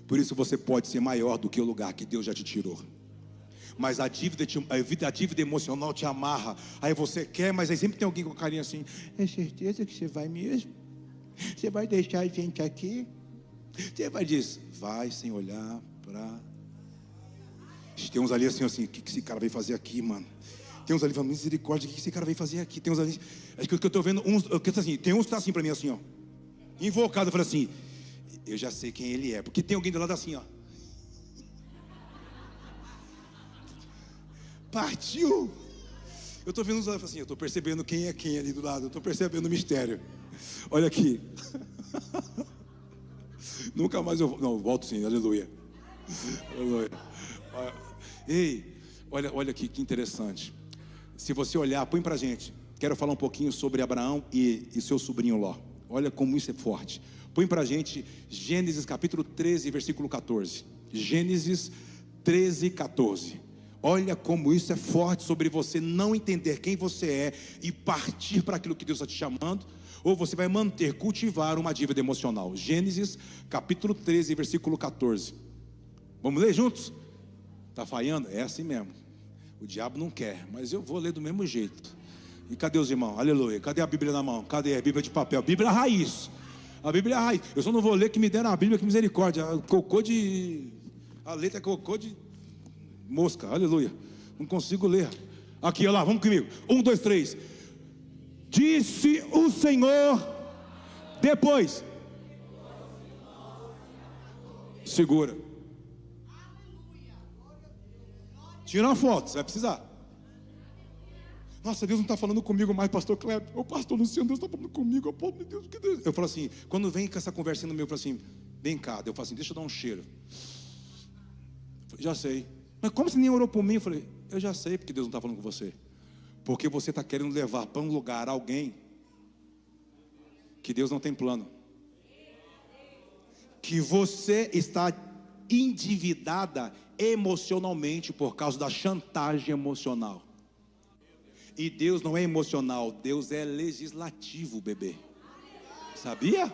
Speaker 3: Por isso você pode ser maior do que o lugar que Deus já te tirou. Mas a dívida emocional te amarra. Aí você quer, mas aí sempre tem alguém com carinho assim, é certeza que você vai mesmo? Você vai deixar a gente aqui? Você vai dizer, vai sem olhar para... Tem uns ali assim, o que esse cara veio fazer aqui, mano? Tem uns ali falando, misericórdia, o que esse cara veio fazer aqui? Tem uns ali, acho que eu estou vendo uns, assim, tem uns que está assim para mim assim, ó, invocado, eu falo assim, eu já sei quem ele é, porque tem alguém do lado assim, ó. Partiu. Eu estou vendo uns olhos assim, eu estou percebendo quem é quem ali do lado, eu estou percebendo o mistério. Olha aqui. Nunca mais eu volto sim, aleluia. Aleluia. Ei, olha aqui que interessante. Se você olhar, põe pra gente. Quero falar um pouquinho sobre Abraão e seu sobrinho Ló. Olha como isso é forte. Põe pra gente Gênesis capítulo 13, versículo 14. Gênesis 13, 14. Olha como isso é forte sobre você não entender quem você é e partir para aquilo que Deus está te chamando, ou você vai cultivar uma dívida emocional. Gênesis capítulo 13, versículo 14. Vamos ler juntos? Está falhando? É assim mesmo. O diabo não quer, mas eu vou ler do mesmo jeito. E cadê os irmãos? Aleluia. Cadê a Bíblia na mão? Cadê a Bíblia de papel? Bíblia raiz. A Bíblia é a raiz. Eu só não vou ler que me deram a Bíblia, que misericórdia. A letra é cocô de mosca. Aleluia. Não consigo ler. Aqui, olha lá, vamos comigo. 1, 2, 3. Disse o Senhor. Depois. Segura. Tira uma foto, você vai precisar. Nossa, Deus não está falando comigo mais, pastor Kleber. Ô pastor Luciano, Deus está falando comigo. Meu Deus, que Deus. Eu falo assim, quando vem com essa conversinha no meu, eu falo assim, vem cá. Eu falo assim, deixa eu dar um cheiro. Já sei. Mas como você nem orou por mim? Eu falei, eu já sei porque Deus não está falando com você. Porque você está querendo levar para um lugar alguém que Deus não tem plano. Que você está endividada emocionalmente por causa da chantagem emocional. E Deus não é emocional, Deus é legislativo, bebê. Sabia?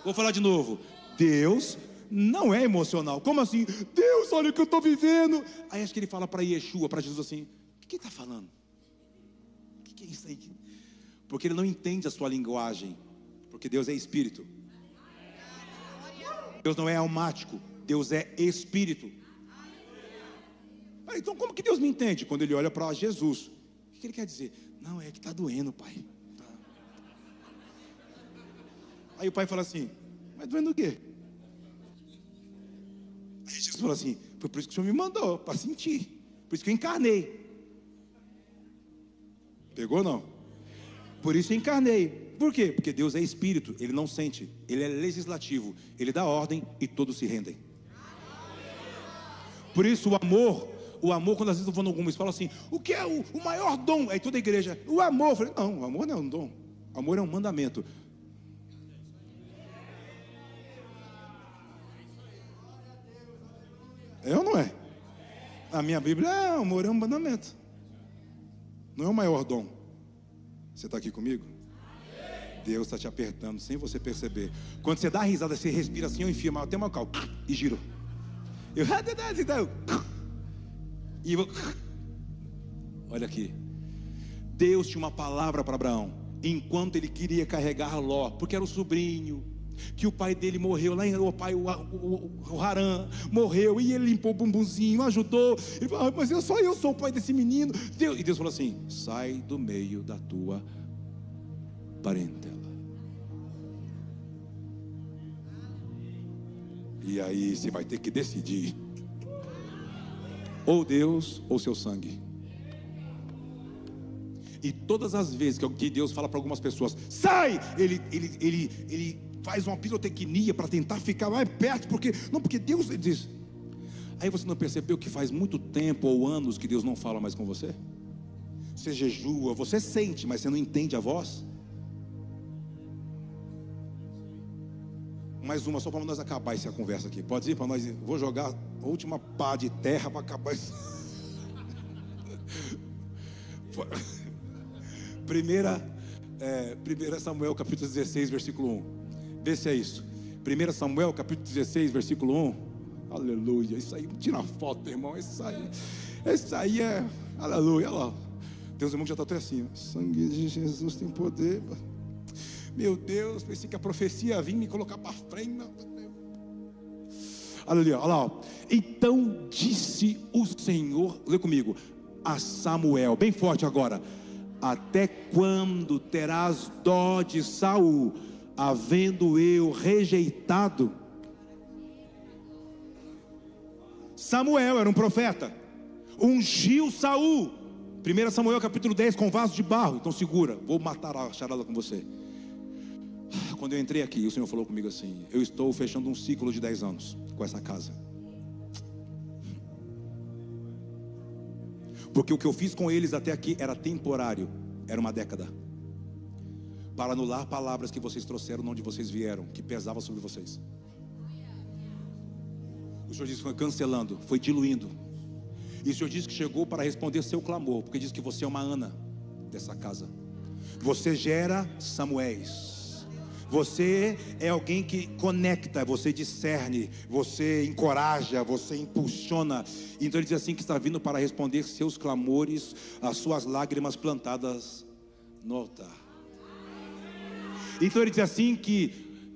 Speaker 3: Vou falar de novo. Deus não é emocional. Como assim? Deus, olha o que eu estou vivendo. Aí acho que ele fala para Yeshua, para Jesus assim, o que ele está falando? O que é isso aí? Porque ele não entende a sua linguagem. Porque Deus é espírito. Deus não é almático, Deus é espírito. Então como que Deus me entende? Quando ele olha para Jesus. O que ele quer dizer? Não, é que está doendo, pai. Aí o pai fala assim, mas doendo o quê? Aí Jesus fala assim, foi por isso que o Senhor me mandou, para sentir. Por isso que eu encarnei. Pegou ou não? Por isso eu encarnei. Por quê? Porque Deus é espírito, ele não sente, ele é legislativo, ele dá ordem e todos se rendem. Por isso o amor, quando às vezes eu vou em alguma, eles falam assim, o que é o maior dom? Aí toda a igreja, o amor. Eu falei, não, o amor não é um dom, o amor é um mandamento. É ou não é? A minha Bíblia o amor é um mandamento. Não é o maior dom. Você está aqui comigo? Deus está te apertando sem você perceber. Quando você dá a risada, você respira assim, eu enfio até uma cal e giro. Olha aqui. Deus tinha uma palavra para Abraão enquanto ele queria carregar Ló, porque era o sobrinho, que o pai dele morreu lá em o Harã, morreu, e ele limpou o bumbumzinho, ajudou. Ele falou: mas eu sou o pai desse menino. E Deus falou assim: sai do meio da tua parentela. E aí você vai ter que decidir: ou Deus ou seu sangue. E todas as vezes que Deus fala para algumas pessoas: sai, ele faz uma pirotecnia para tentar ficar mais perto, porque Deus, ele diz. Aí você não percebeu que faz muito tempo ou anos que Deus não fala mais com você? Você jejua, você sente, mas você não entende a voz. Mais uma só para nós acabar essa conversa aqui. Pode ir para nós? Vou jogar a última pá de terra para acabar isso. Primeira Samuel capítulo 16, versículo 1. Vê se é isso. 1 Samuel capítulo 16, versículo 1. Aleluia. Isso aí, tira a foto, irmão. Isso aí é, aleluia. Olha lá. Tem uns irmãos que já estão até assim: ó. Sangue de Jesus tem poder. Meu Deus, pensei que a profecia vinha me colocar para frente. Aleluia. Olha lá. Então disse o Senhor, lê comigo, a Samuel, bem forte agora: até quando terás dó de Saul, havendo eu rejeitado? Samuel era um profeta, ungiu Saul. 1 Samuel capítulo 10, com vaso de barro. Então segura, vou matar a charada com você. Quando eu entrei aqui, o Senhor falou comigo assim: eu estou fechando um ciclo de 10 anos com essa casa, porque o que eu fiz com eles até aqui era temporário, era uma década, para anular palavras que vocês trouxeram de onde vocês vieram, que pesavam sobre vocês. O Senhor disse que foi cancelando, foi diluindo. E o Senhor disse que chegou para responder seu clamor, porque diz que você é uma Ana dessa casa. Você gera Samuéis. Você é alguém que conecta, você discerne, você encoraja, você impulsiona. Então ele diz assim: que está vindo para responder seus clamores, as suas lágrimas plantadas no altar. Então ele diz assim que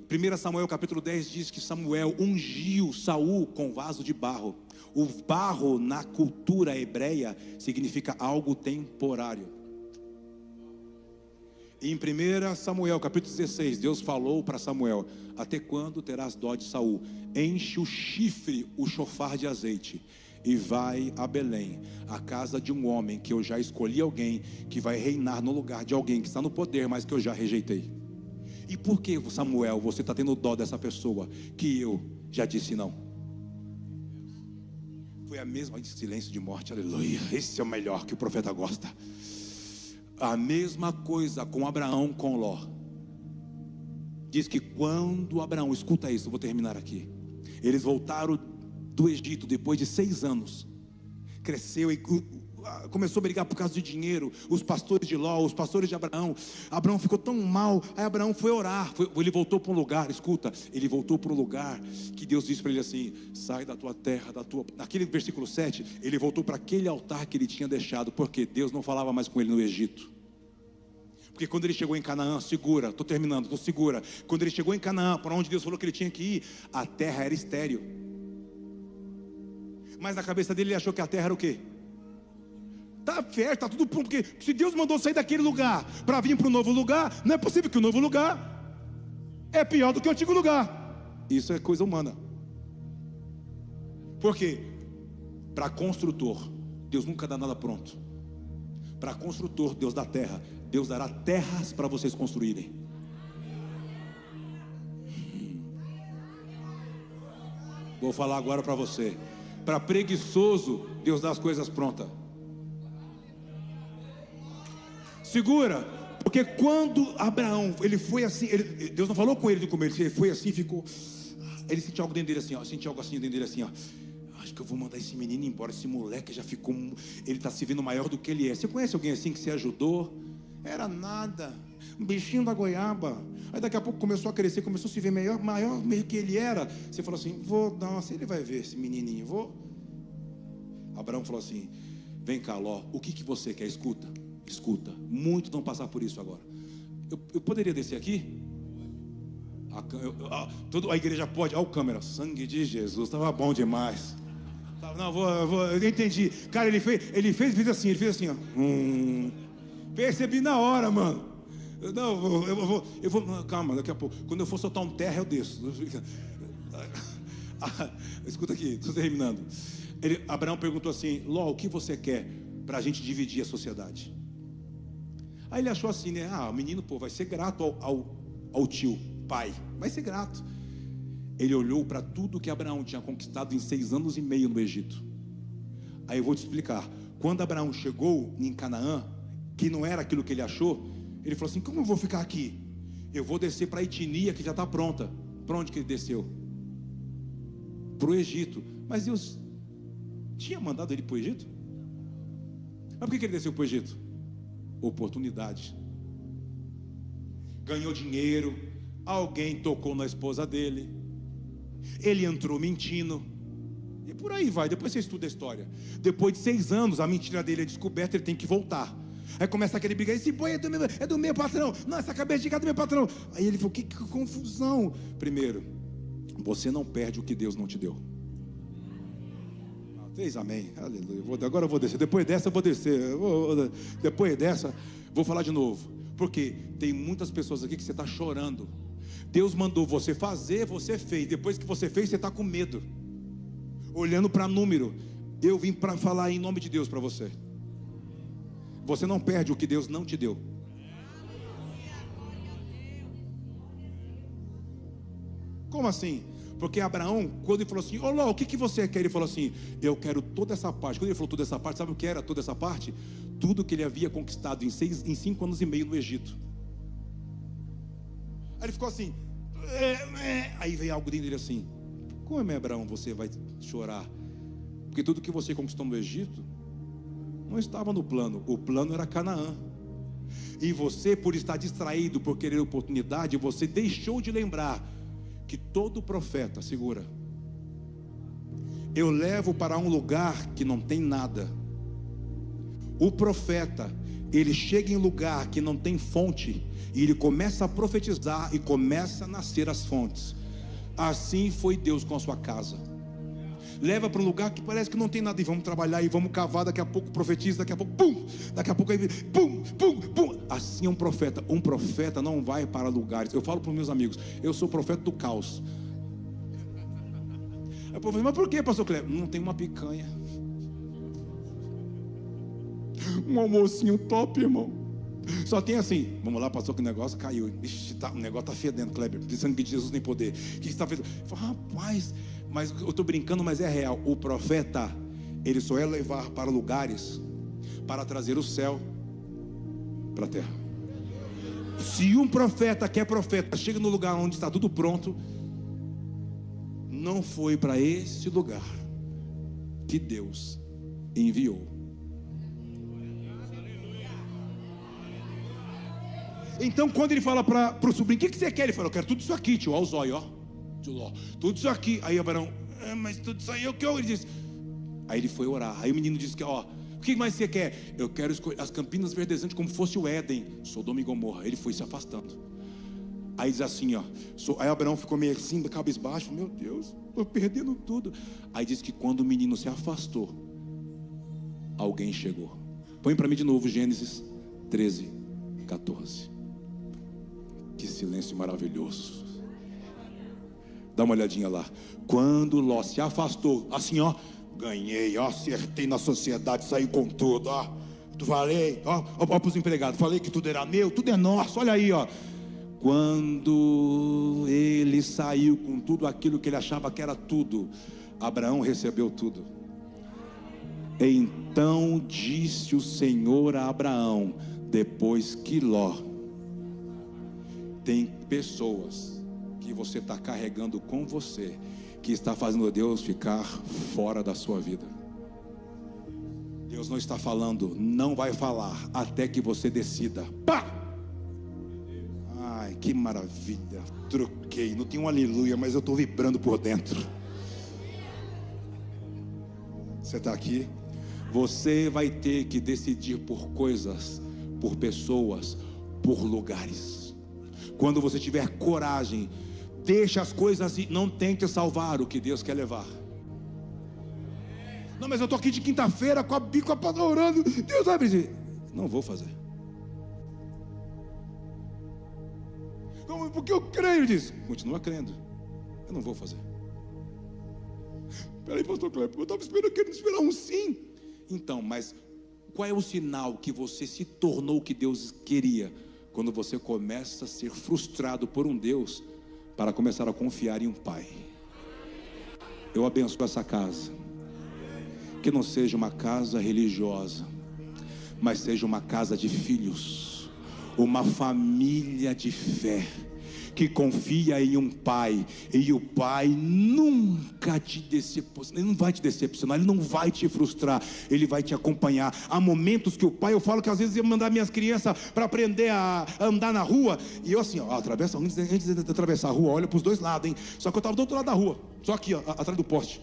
Speaker 3: 1 Samuel capítulo 10 diz que Samuel ungiu Saul com vaso de barro. O barro na cultura hebreia significa algo temporário. Em 1 Samuel capítulo 16, Deus falou para Samuel: até quando terás dó de Saul? Enche o chifre, o chofar de azeite, e vai a Belém, a casa de um homem que eu já escolhi, alguém que vai reinar no lugar de alguém que está no poder, mas que eu já rejeitei. E por que, Samuel, você está tendo dó dessa pessoa que eu já disse não? Foi a mesma silêncio de morte, aleluia. Esse é o melhor que o profeta gosta. A mesma coisa com Abraão, com Ló. Diz que quando Abraão, escuta isso, eu vou terminar aqui. Eles voltaram do Egito depois de 6 anos. Cresceu e começou a brigar por causa de dinheiro. Os pastores de Ló, os pastores de Abraão. Abraão ficou tão mal. Aí Abraão foi orar. Ele voltou para um lugar, escuta. Ele voltou para um lugar que Deus disse para ele assim: sai da tua terra, naquele versículo 7, ele voltou para aquele altar que ele tinha deixado. Porque Deus não falava mais com ele no Egito. Porque quando ele chegou em Canaã, segura, estou terminando, estou segura. Quando ele chegou em Canaã, para onde Deus falou que ele tinha que ir, a terra era estéril. Mas na cabeça dele ele achou que a terra era o quê? Está fértil, está tudo pronto. Porque se Deus mandou sair daquele lugar para vir para um novo lugar, não é possível que o novo lugar é pior do que o antigo lugar. Isso é coisa humana. Por quê? Para construtor, Deus nunca dá nada pronto. Para construtor, Deus dá terra. Deus dará terras para vocês construírem. Vou falar agora para você. Para preguiçoso, Deus dá as coisas prontas. Segura. Porque quando Abraão, ele foi assim, Deus não falou com ele no começo, ele foi assim, ficou. Ele sentiu algo dentro dele assim, ó, sentiu algo assim dentro dele assim, ó. Acho que eu vou mandar esse menino embora, esse moleque já ficou, ele está se vendo maior do que ele é. Você conhece alguém assim que você ajudou? Era nada, um bichinho da goiaba. Aí daqui a pouco começou a crescer, começou a se ver maior meio que ele era. Você falou assim: nossa, ele vai ver esse menininho, vou. Abraão falou assim: vem cá, Ló, o que você quer? Escuta, muitos vão passar por isso agora. Eu poderia descer aqui? A igreja pode, olha o câmera, sangue de Jesus, estava bom demais. Não, eu entendi. Cara, ele fez assim, ó. Percebi na hora, mano. Não, eu vou, calma, daqui a pouco. Quando eu for soltar um terra, eu desço. Escuta aqui, estou terminando. Abraão perguntou assim: Ló, o que você quer para a gente dividir a sociedade? Aí ele achou assim, né? O menino, vai ser grato ao tio, pai, vai ser grato. Ele olhou para tudo que Abraão tinha conquistado em 6 anos e meio no Egito. Aí eu vou te explicar. Quando Abraão chegou em Canaã, que não era aquilo que ele achou, ele falou assim: como eu vou ficar aqui? Eu vou descer para a etnia que já está pronta. Para onde que ele desceu? Para o Egito. Mas Deus tinha mandado ele para o Egito? Mas por que ele desceu para o Egito? Oportunidade. Ganhou dinheiro, alguém tocou na esposa dele, ele entrou mentindo, e por aí vai. Depois você estuda a história. Depois de 6 anos, a mentira dele é descoberta, ele tem que voltar. Aí começa aquele briga: esse boi é do meu patrão, não, essa cabeça de gado é do meu patrão. Aí ele falou: que confusão. Primeiro, você não perde o que Deus não te deu. 3 amém, aleluia. Agora eu vou descer. Depois dessa eu vou descer. Depois dessa, vou falar de novo. Porque tem muitas pessoas aqui que você está chorando. Deus mandou você fazer, você fez. Depois que você fez, você está com medo, olhando para número. Eu vim para falar em nome de Deus para você. Você não perde o que Deus não te deu. Como assim? Porque Abraão, quando ele falou assim: ô Ló, o que você quer? Ele falou assim: eu quero toda essa parte. Quando ele falou toda essa parte, sabe o que era toda essa parte? Tudo que ele havia conquistado em 5 anos e meio no Egito. Aí ele ficou assim, aí veio algo dentro dele assim: como é, Abraão, você vai chorar? Porque tudo que você conquistou no Egito não estava no plano. O plano era Canaã. E você, por estar distraído, por querer oportunidade, você deixou de lembrar que todo profeta, segura, eu levo para um lugar que não tem nada. O profeta, ele chega em lugar que não tem fonte, e ele começa a profetizar, e começa a nascer as fontes. Assim foi Deus com a sua casa. Leva para um lugar que parece que não tem nada, e vamos trabalhar, e vamos cavar, daqui a pouco profetiza, daqui a pouco pum, daqui a pouco aí pum, pum, pum. Assim é um profeta não vai para lugares. Eu falo para os meus amigos: eu sou profeta do caos. Aí o povo diz: mas por que, pastor Cleber? Não tem uma picanha, um almocinho top, irmão. Só tem assim: vamos lá, pastor, que o negócio caiu. Ixi, o negócio está fedendo, Cleber. Pensando que Jesus tem poder. O que você está fazendo? Eu falo: rapaz, mas eu estou brincando, mas é real. O profeta, ele só é levar para lugares para trazer o céu para a terra. Se um profeta que é profeta chega no lugar onde está tudo pronto, não foi para esse lugar que Deus enviou. Então quando ele fala para o sobrinho: o que você quer? Ele fala: eu quero tudo isso aqui, tio, olha os olhos, ó. Tudo isso aqui. Aí Abraão: mas tudo isso aí é o que eu... Ele disse. Aí ele foi orar. Aí o menino disse que: ó, o que mais você quer? Eu quero as campinas verdejantes como fosse o Éden, Sodoma e Gomorra. Ele foi se afastando. Aí diz assim, ó. Aí Abraão ficou meio assim, da cabeça baixa: meu Deus, estou perdendo tudo. Aí diz que quando o menino se afastou, alguém chegou. Põe para mim de novo Gênesis 13, 14. Que silêncio maravilhoso. Dá uma olhadinha lá. Quando Ló se afastou, assim, ó, ganhei, ó, acertei na sociedade, saí com tudo, ó. Falei, ó para os empregados, falei que tudo era meu, tudo é nosso, olha aí, ó. Quando ele saiu com tudo aquilo que ele achava que era tudo, Abraão recebeu tudo. Então disse o Senhor a Abraão, depois que Ló... Tem pessoas que você está carregando com você, que está fazendo Deus ficar fora da sua vida. Deus não está falando, não vai falar, até que você decida. Pá! Ai, que maravilha. Troquei, não tem um aleluia, mas eu estou vibrando por dentro. Você está aqui? Você vai ter que decidir por coisas, por pessoas, por lugares. Quando você tiver coragem, deixe as coisas assim, não tente salvar o que Deus quer levar. Não, mas eu estou aqui de quinta-feira com a bica orando, Deus vai dizer, não vou fazer. Não, porque eu creio disso. Continua crendo. Eu não vou fazer. Peraí, pastor Kleber, eu estava querendo esperar um sim. Então, mas qual é o sinal que você se tornou o que Deus queria? Quando você começa a ser frustrado por um Deus para começar a confiar em um Pai. Eu abençoo essa casa. Que não seja uma casa religiosa, mas seja uma casa de filhos, uma família de fé, que confia em um Pai, e o Pai nunca te decepciona. Ele não vai te decepcionar, Ele não vai te frustrar, Ele vai te acompanhar. Há momentos que o Pai, eu falo que às vezes eu mandar minhas crianças para aprender a andar na rua, e eu assim, atravessa, antes de atravessar a rua, olha para os dois lados, hein? Só que eu estava do outro lado da rua, só aqui, atrás do poste.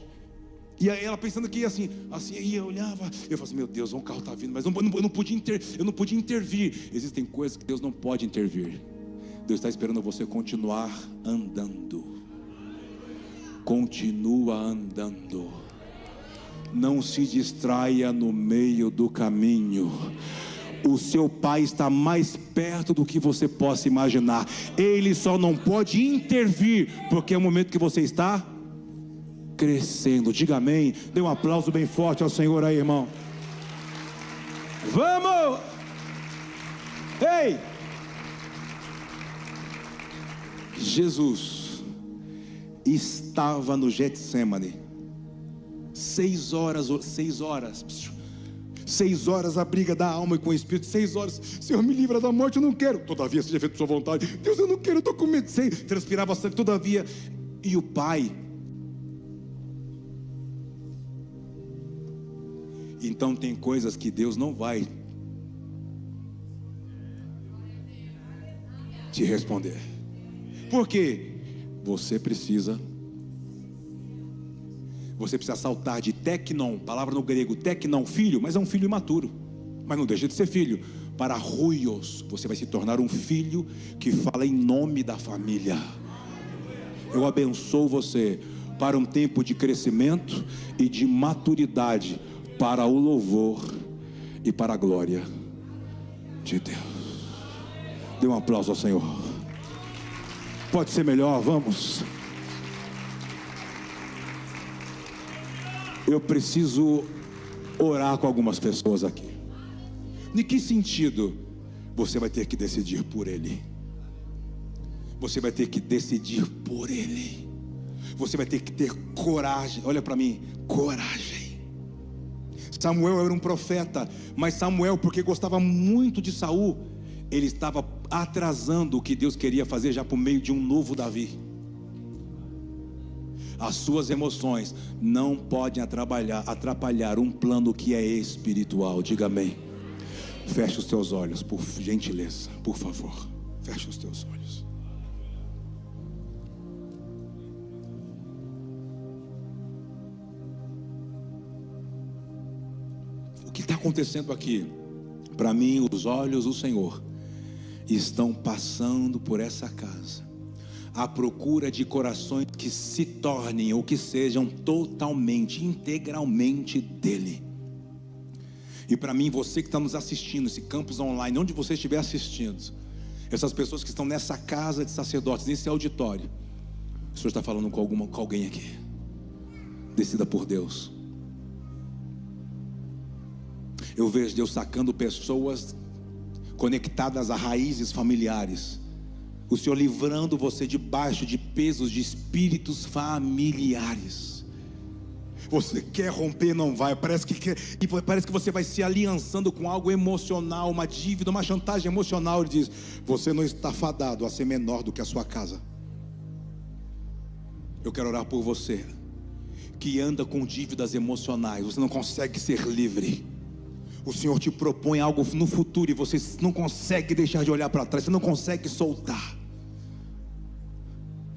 Speaker 3: E aí ela pensando que ia assim, e eu olhava, eu falava assim, meu Deus, um carro está vindo, mas eu não podia intervir. Existem coisas que Deus não pode intervir. Deus está esperando você continuar andando. Continua andando. Não se distraia no meio do caminho. O seu Pai está mais perto do que você possa imaginar. Ele só não pode intervir, porque é o momento que você está crescendo. Diga amém. Dê um aplauso bem forte ao Senhor aí, irmão. Vamos! Ei! Jesus estava no Getsêmani 6 horas a briga da alma e com o Espírito. 6 horas, Senhor, me livra da morte, eu não quero, todavia seja feito sua vontade. Deus, eu não quero, eu estou com medo. Transpirava sangue, todavia. E o Pai, então tem coisas que Deus não vai te responder. Por quê? Você precisa saltar de teknon, palavra no grego, teknon, filho, mas é um filho imaturo, mas não deixa de ser filho, para huios, você vai se tornar um filho que fala em nome da família. Eu abençoo você para um tempo de crescimento e de maturidade, para o louvor e para a glória de Deus. Dê um aplauso ao Senhor. Pode ser melhor, vamos. Eu preciso orar com algumas pessoas aqui. Em que sentido? Você vai ter que decidir por Ele. Você vai ter que decidir por Ele. Você vai ter que ter coragem. Olha para mim, coragem. Samuel era um profeta, mas Samuel, porque gostava muito de Saul, ele estava atrasando o que Deus queria fazer já por meio de um novo Davi. As suas emoções não podem atrapalhar um plano que é espiritual. Diga amém. Feche os teus olhos, por gentileza, por favor. Feche os teus olhos. O que está acontecendo aqui? Para mim, os olhos do Senhor estão passando por essa casa à procura de corações que se tornem ou que sejam totalmente, integralmente dele. E para mim, você que está nos assistindo, esse campus online, onde você estiver assistindo, essas pessoas que estão nessa casa de sacerdotes, nesse auditório, o Senhor está falando com alguém aqui. Decida por Deus. Eu vejo Deus sacando pessoas conectadas a raízes familiares. O Senhor livrando você debaixo de pesos de espíritos familiares. Você quer romper, não vai. Parece que você vai se aliançando com algo emocional, uma dívida, uma chantagem emocional. Ele diz: você não está fadado a ser menor do que a sua casa. Eu quero orar por você que anda com dívidas emocionais. Você não consegue ser livre. O Senhor te propõe algo no futuro e você não consegue deixar de olhar para trás, você não consegue soltar.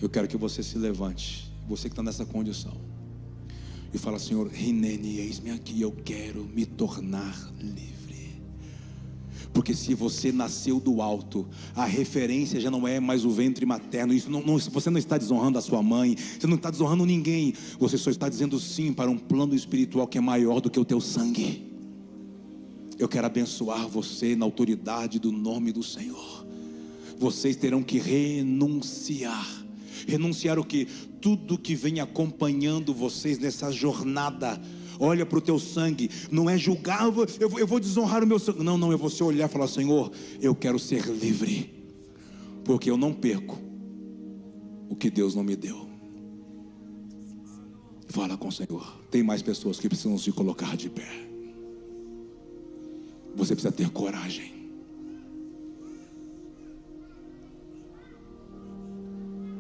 Speaker 3: Eu quero que você se levante, você que está nessa condição, e fala: Senhor, Rinene, eis-me aqui, eu quero me tornar livre. Porque se você nasceu do alto, a referência já não é mais o ventre materno. Isso você não está desonrando a sua mãe, você não está desonrando ninguém. Você só está dizendo sim para um plano espiritual que é maior do que o teu sangue. Eu quero abençoar você na autoridade do nome do Senhor. Vocês terão que renunciar. Renunciar o que? Tudo que vem acompanhando vocês nessa jornada. Olha para o teu sangue, não é julgar, eu vou desonrar o meu sangue. Não, é você olhar e falar: Senhor, eu quero ser livre, porque eu não perco o que Deus não me deu. Fala com o Senhor. Tem mais pessoas que precisam se colocar de pé. Você precisa ter coragem.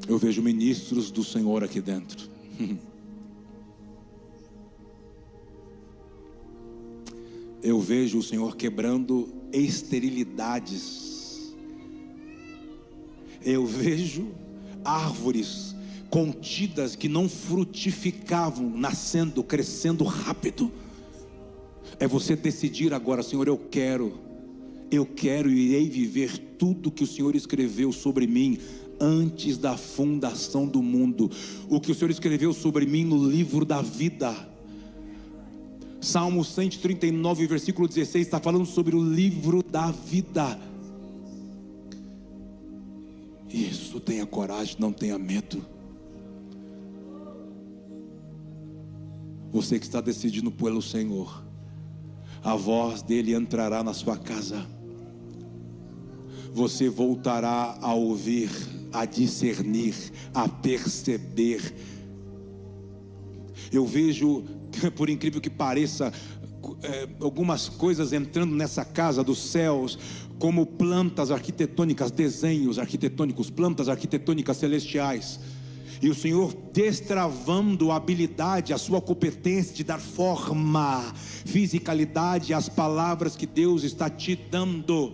Speaker 3: Eu vejo ministros do Senhor aqui dentro. Eu vejo o Senhor quebrando esterilidades. Eu vejo árvores contidas que não frutificavam, nascendo, crescendo rápido. É você decidir agora: Senhor, eu quero e irei viver tudo que o Senhor escreveu sobre mim antes da fundação do mundo. O que o Senhor escreveu sobre mim no livro da vida. Salmo 139, versículo 16, está falando sobre o livro da vida. Isso, tenha coragem, não tenha medo. Você que está decidindo pelo Senhor, a voz dele entrará na sua casa. Você voltará a ouvir, a discernir, a perceber. Eu vejo, por incrível que pareça, algumas coisas entrando nessa casa dos céus, como plantas arquitetônicas, desenhos arquitetônicos, plantas arquitetônicas celestiais. E o Senhor destravando a habilidade, a sua competência de dar forma, fisicalidade às palavras que Deus está te dando.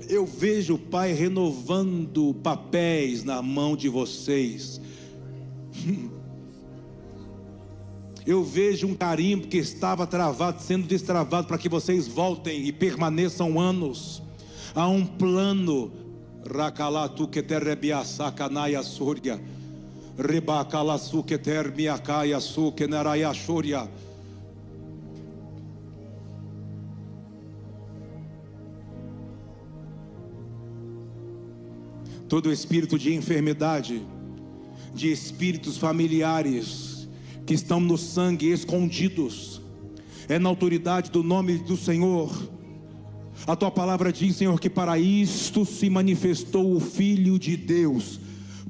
Speaker 3: Eu vejo o Pai renovando papéis na mão de vocês. Eu vejo um carimbo que estava travado, sendo destravado para que vocês voltem e permaneçam anos. Há um plano. Rakalatu keterebiasa kanaya surya. Rebakalasu ketermiakaya su kenaraya shurya. Todo espírito de enfermidade, de espíritos familiares que estão no sangue escondidos, é na autoridade do nome do Senhor. A tua palavra diz, Senhor, que para isto se manifestou o Filho de Deus,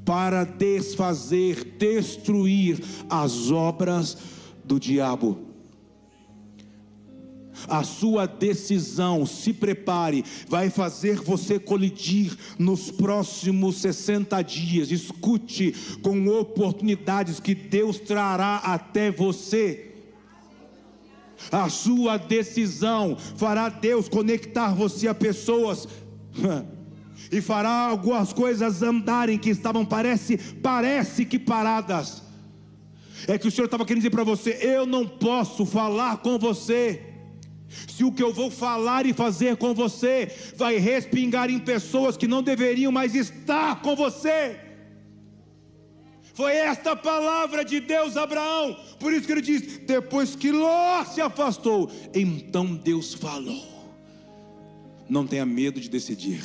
Speaker 3: para desfazer, destruir as obras do diabo. A sua decisão, se prepare, vai fazer você colidir nos próximos 60 dias. Escute, com oportunidades que Deus trará até você. A sua decisão fará Deus conectar você a pessoas e fará algumas coisas andarem que estavam parece que paradas. É que o Senhor estava querendo dizer para você: eu não posso falar com você se o que eu vou falar e fazer com você vai respingar em pessoas que não deveriam mais estar com você. Foi esta palavra de Deus a Abraão. Por isso que ele diz: depois que Ló se afastou, então Deus falou. Não tenha medo de decidir.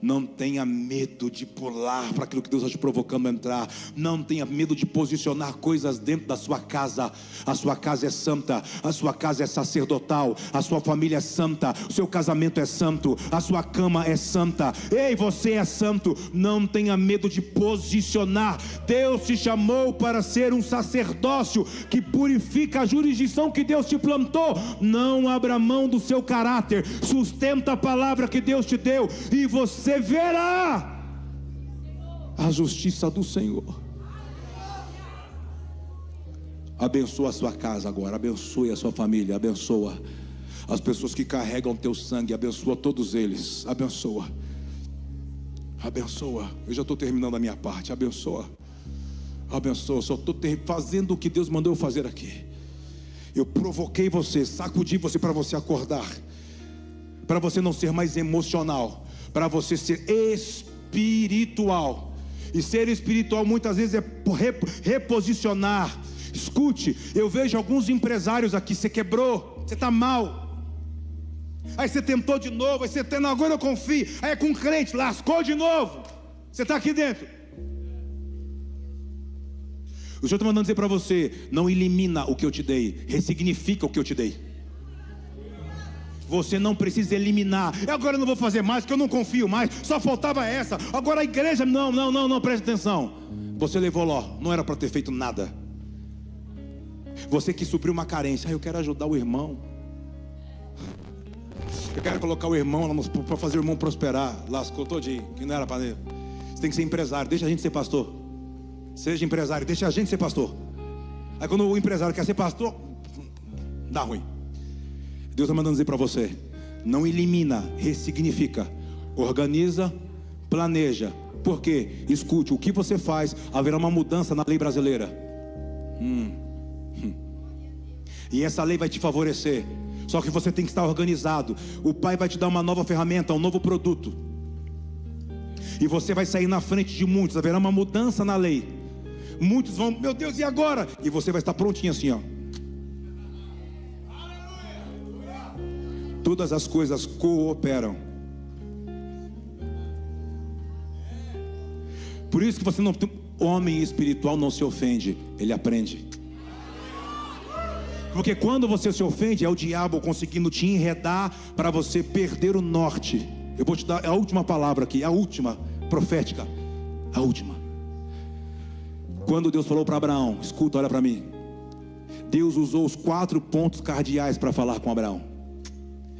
Speaker 3: Não tenha medo de pular para aquilo que Deus está te provocando a entrar. Não tenha medo de posicionar coisas dentro da sua casa. A sua casa é santa, a sua casa é sacerdotal, a sua família é santa, o seu casamento é santo, a sua cama é santa. Ei, você é santo. Não tenha medo de posicionar. Deus te chamou para ser um sacerdócio que purifica a jurisdição que Deus te plantou. Não abra mão do seu caráter. Sustenta a palavra que Deus te deu e você verá a justiça do Senhor. Abençoa a sua casa agora, abençoe a sua família, abençoa as pessoas que carregam teu sangue, abençoa todos eles, abençoa. Eu já estou terminando a minha parte. Abençoa, só estou fazendo o que Deus mandou eu fazer aqui. Eu provoquei você, sacudi você para você acordar. para você não ser mais emocional, para você ser espiritual. E ser espiritual muitas vezes é reposicionar. Escute, eu vejo alguns empresários aqui, você quebrou, você está mal, aí você tentou de novo, aí você tem, agora eu confio, aí é com crente, lascou de novo, você está aqui dentro. O Senhor está mandando dizer para você: não elimina o que eu te dei, ressignifica o que eu te dei. Você não precisa eliminar. Agora eu não vou fazer mais, porque eu não confio mais, só faltava essa. Agora a igreja, não, preste atenção. Você levou Ló, não era para ter feito nada. Você que supriu uma carência. Eu quero ajudar o irmão, eu quero colocar o irmão para fazer o irmão prosperar. Lascou todinho, que não era para ele. Você tem que ser empresário, deixa a gente ser pastor. Seja empresário, deixa a gente ser pastor. Aí quando o empresário quer ser pastor, dá ruim. Deus está mandando dizer para você: não elimina, ressignifica, organiza, planeja. Por quê? Escute, o que você faz, haverá uma mudança na lei brasileira. E essa lei vai te favorecer. Só que você tem que estar organizado. O Pai vai te dar uma nova ferramenta, um novo produto, e você vai sair na frente de muitos. Haverá uma mudança na lei. Muitos vão, meu Deus, e agora? E você vai estar prontinho assim, ó. Todas as coisas cooperam. Por isso que você não, homem espiritual não se ofende, ele aprende. Porque quando você se ofende, é o diabo conseguindo te enredar para você perder o norte. Eu vou te dar a última palavra aqui, a última profética, a última. Quando Deus falou para Abraão, escuta, olha para mim. Deus usou os 4 pontos cardeais para falar com Abraão.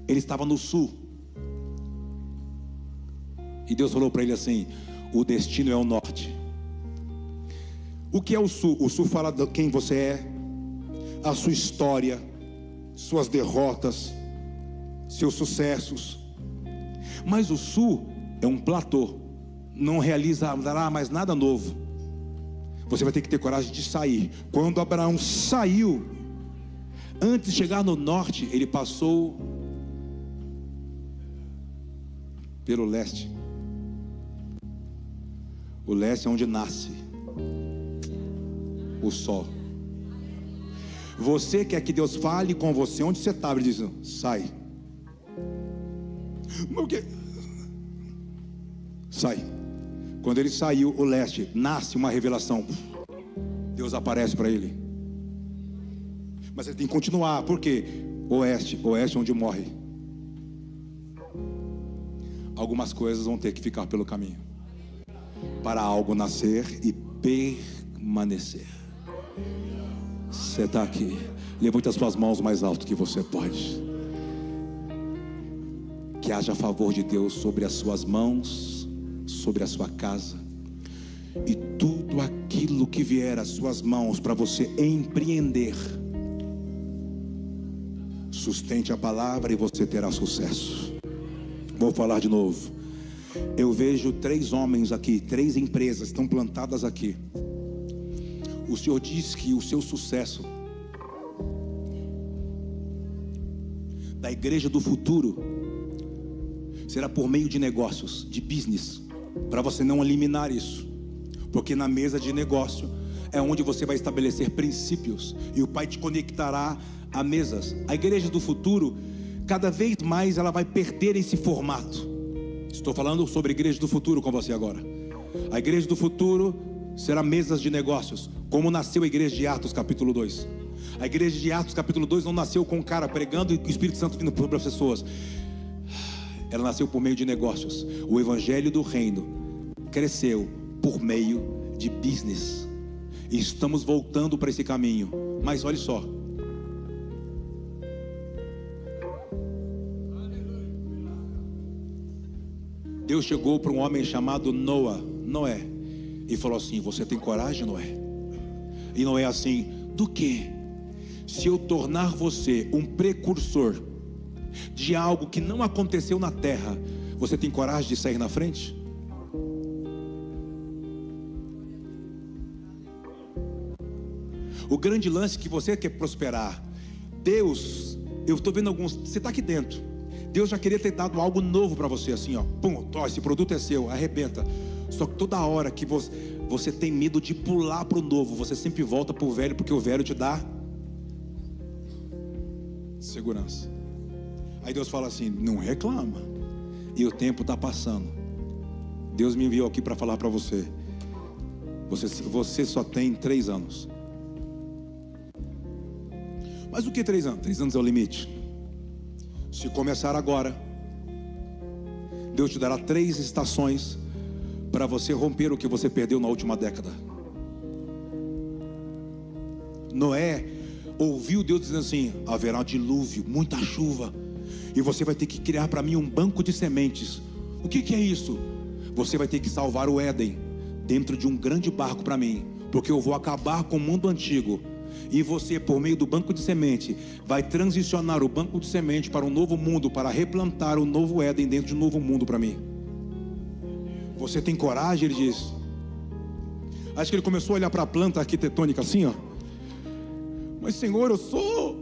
Speaker 3: Ele estava no sul, e Deus falou para ele assim: o destino é o norte. O que é o sul? O sul fala de quem você é, a sua história, suas derrotas, seus sucessos. Mas o sul é um platô, não realizará mais nada novo. Você vai ter que ter coragem de sair. Quando Abraão saiu, antes de chegar no norte, ele passou pelo leste. O leste é onde nasce o sol. Você quer que Deus fale com você onde você está? Ele diz: sai. O quê? Sai. Quando ele saiu, o leste, nasce uma revelação. Deus aparece para ele. Mas ele tem que continuar. Por quê? Oeste é onde morre. Algumas coisas vão ter que ficar pelo caminho para algo nascer e permanecer. Você está aqui, levante as suas mãos mais alto que você pode. Que haja favor de Deus sobre as suas mãos, sobre a sua casa, e tudo aquilo que vier às suas mãos para você empreender. Sustente a palavra e você terá sucesso. Vou falar de novo. Eu vejo 3 homens aqui, 3 empresas estão plantadas aqui. O Senhor diz que o seu sucesso da igreja do futuro será por meio de negócios, de business, para você não eliminar isso, porque na mesa de negócio é onde você vai estabelecer princípios, e o Pai te conectará a mesas. A igreja do futuro, cada vez mais ela vai perder esse formato. Estou falando sobre a igreja do futuro com você agora. A igreja do futuro será mesas de negócios, como nasceu a igreja de Atos capítulo 2. A igreja de Atos capítulo 2 não nasceu com um cara pregando e o Espírito Santo vindo para as pessoas. Ela nasceu por meio de negócios. O evangelho do reino cresceu por meio de business, e estamos voltando para esse caminho. Mas olha só, Deus chegou para um homem chamado Noé, e falou assim: você tem coragem, Noé? E Noé assim: do que? Se eu tornar você um precursor de algo que não aconteceu na terra, você tem coragem de sair na frente? O grande lance que você quer prosperar, Deus, eu estou vendo alguns, você está aqui dentro, Deus já queria ter dado algo novo para você, assim, ó. Pum, ó, esse produto é seu, arrebenta. Só que toda hora que você tem medo de pular para o novo, você sempre volta para o velho, porque o velho te dá segurança. Aí Deus fala assim: não reclama. E o tempo está passando. Deus me enviou aqui para falar para você. Você só tem 3 anos. Mas o que 3 anos? 3 anos é o limite. Se começar agora, Deus te dará 3 estações para você romper o que você perdeu na última década. Noé ouviu Deus dizendo assim: haverá dilúvio, muita chuva, e você vai ter que criar para mim um banco de sementes. O que é isso? Você vai ter que salvar o Éden dentro de um grande barco para mim, porque eu vou acabar com o mundo antigo. E você, por meio do banco de semente, vai transicionar o banco de semente para um novo mundo, para replantar o novo Éden dentro de um novo mundo para mim. Você tem coragem? Ele diz. Acho que ele começou a olhar para a planta arquitetônica assim, ó. Mas Senhor, eu sou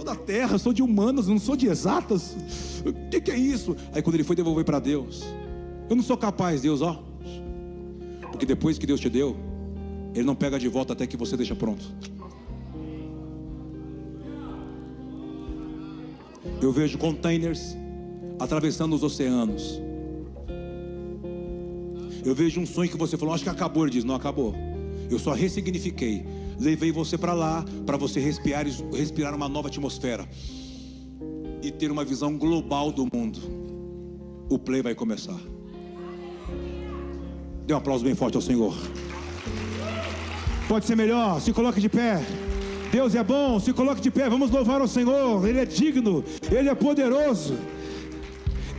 Speaker 3: da terra, sou de humanas, não sou de exatas. O que é isso? Aí quando ele foi devolver para Deus: eu não sou capaz, Deus, ó. Porque depois que Deus te deu, Ele não pega de volta até que você deixa pronto. Eu vejo containers atravessando os oceanos. Eu vejo um sonho que você falou: acho que acabou. Ele diz: não acabou, eu só ressignifiquei. Levei você para lá, para você respirar uma nova atmosfera e ter uma visão global do mundo. O play vai começar. Dê um aplauso bem forte ao Senhor. Pode ser melhor, se coloque de pé. Deus é bom, se coloque de pé. Vamos louvar o Senhor, Ele é digno, Ele é poderoso.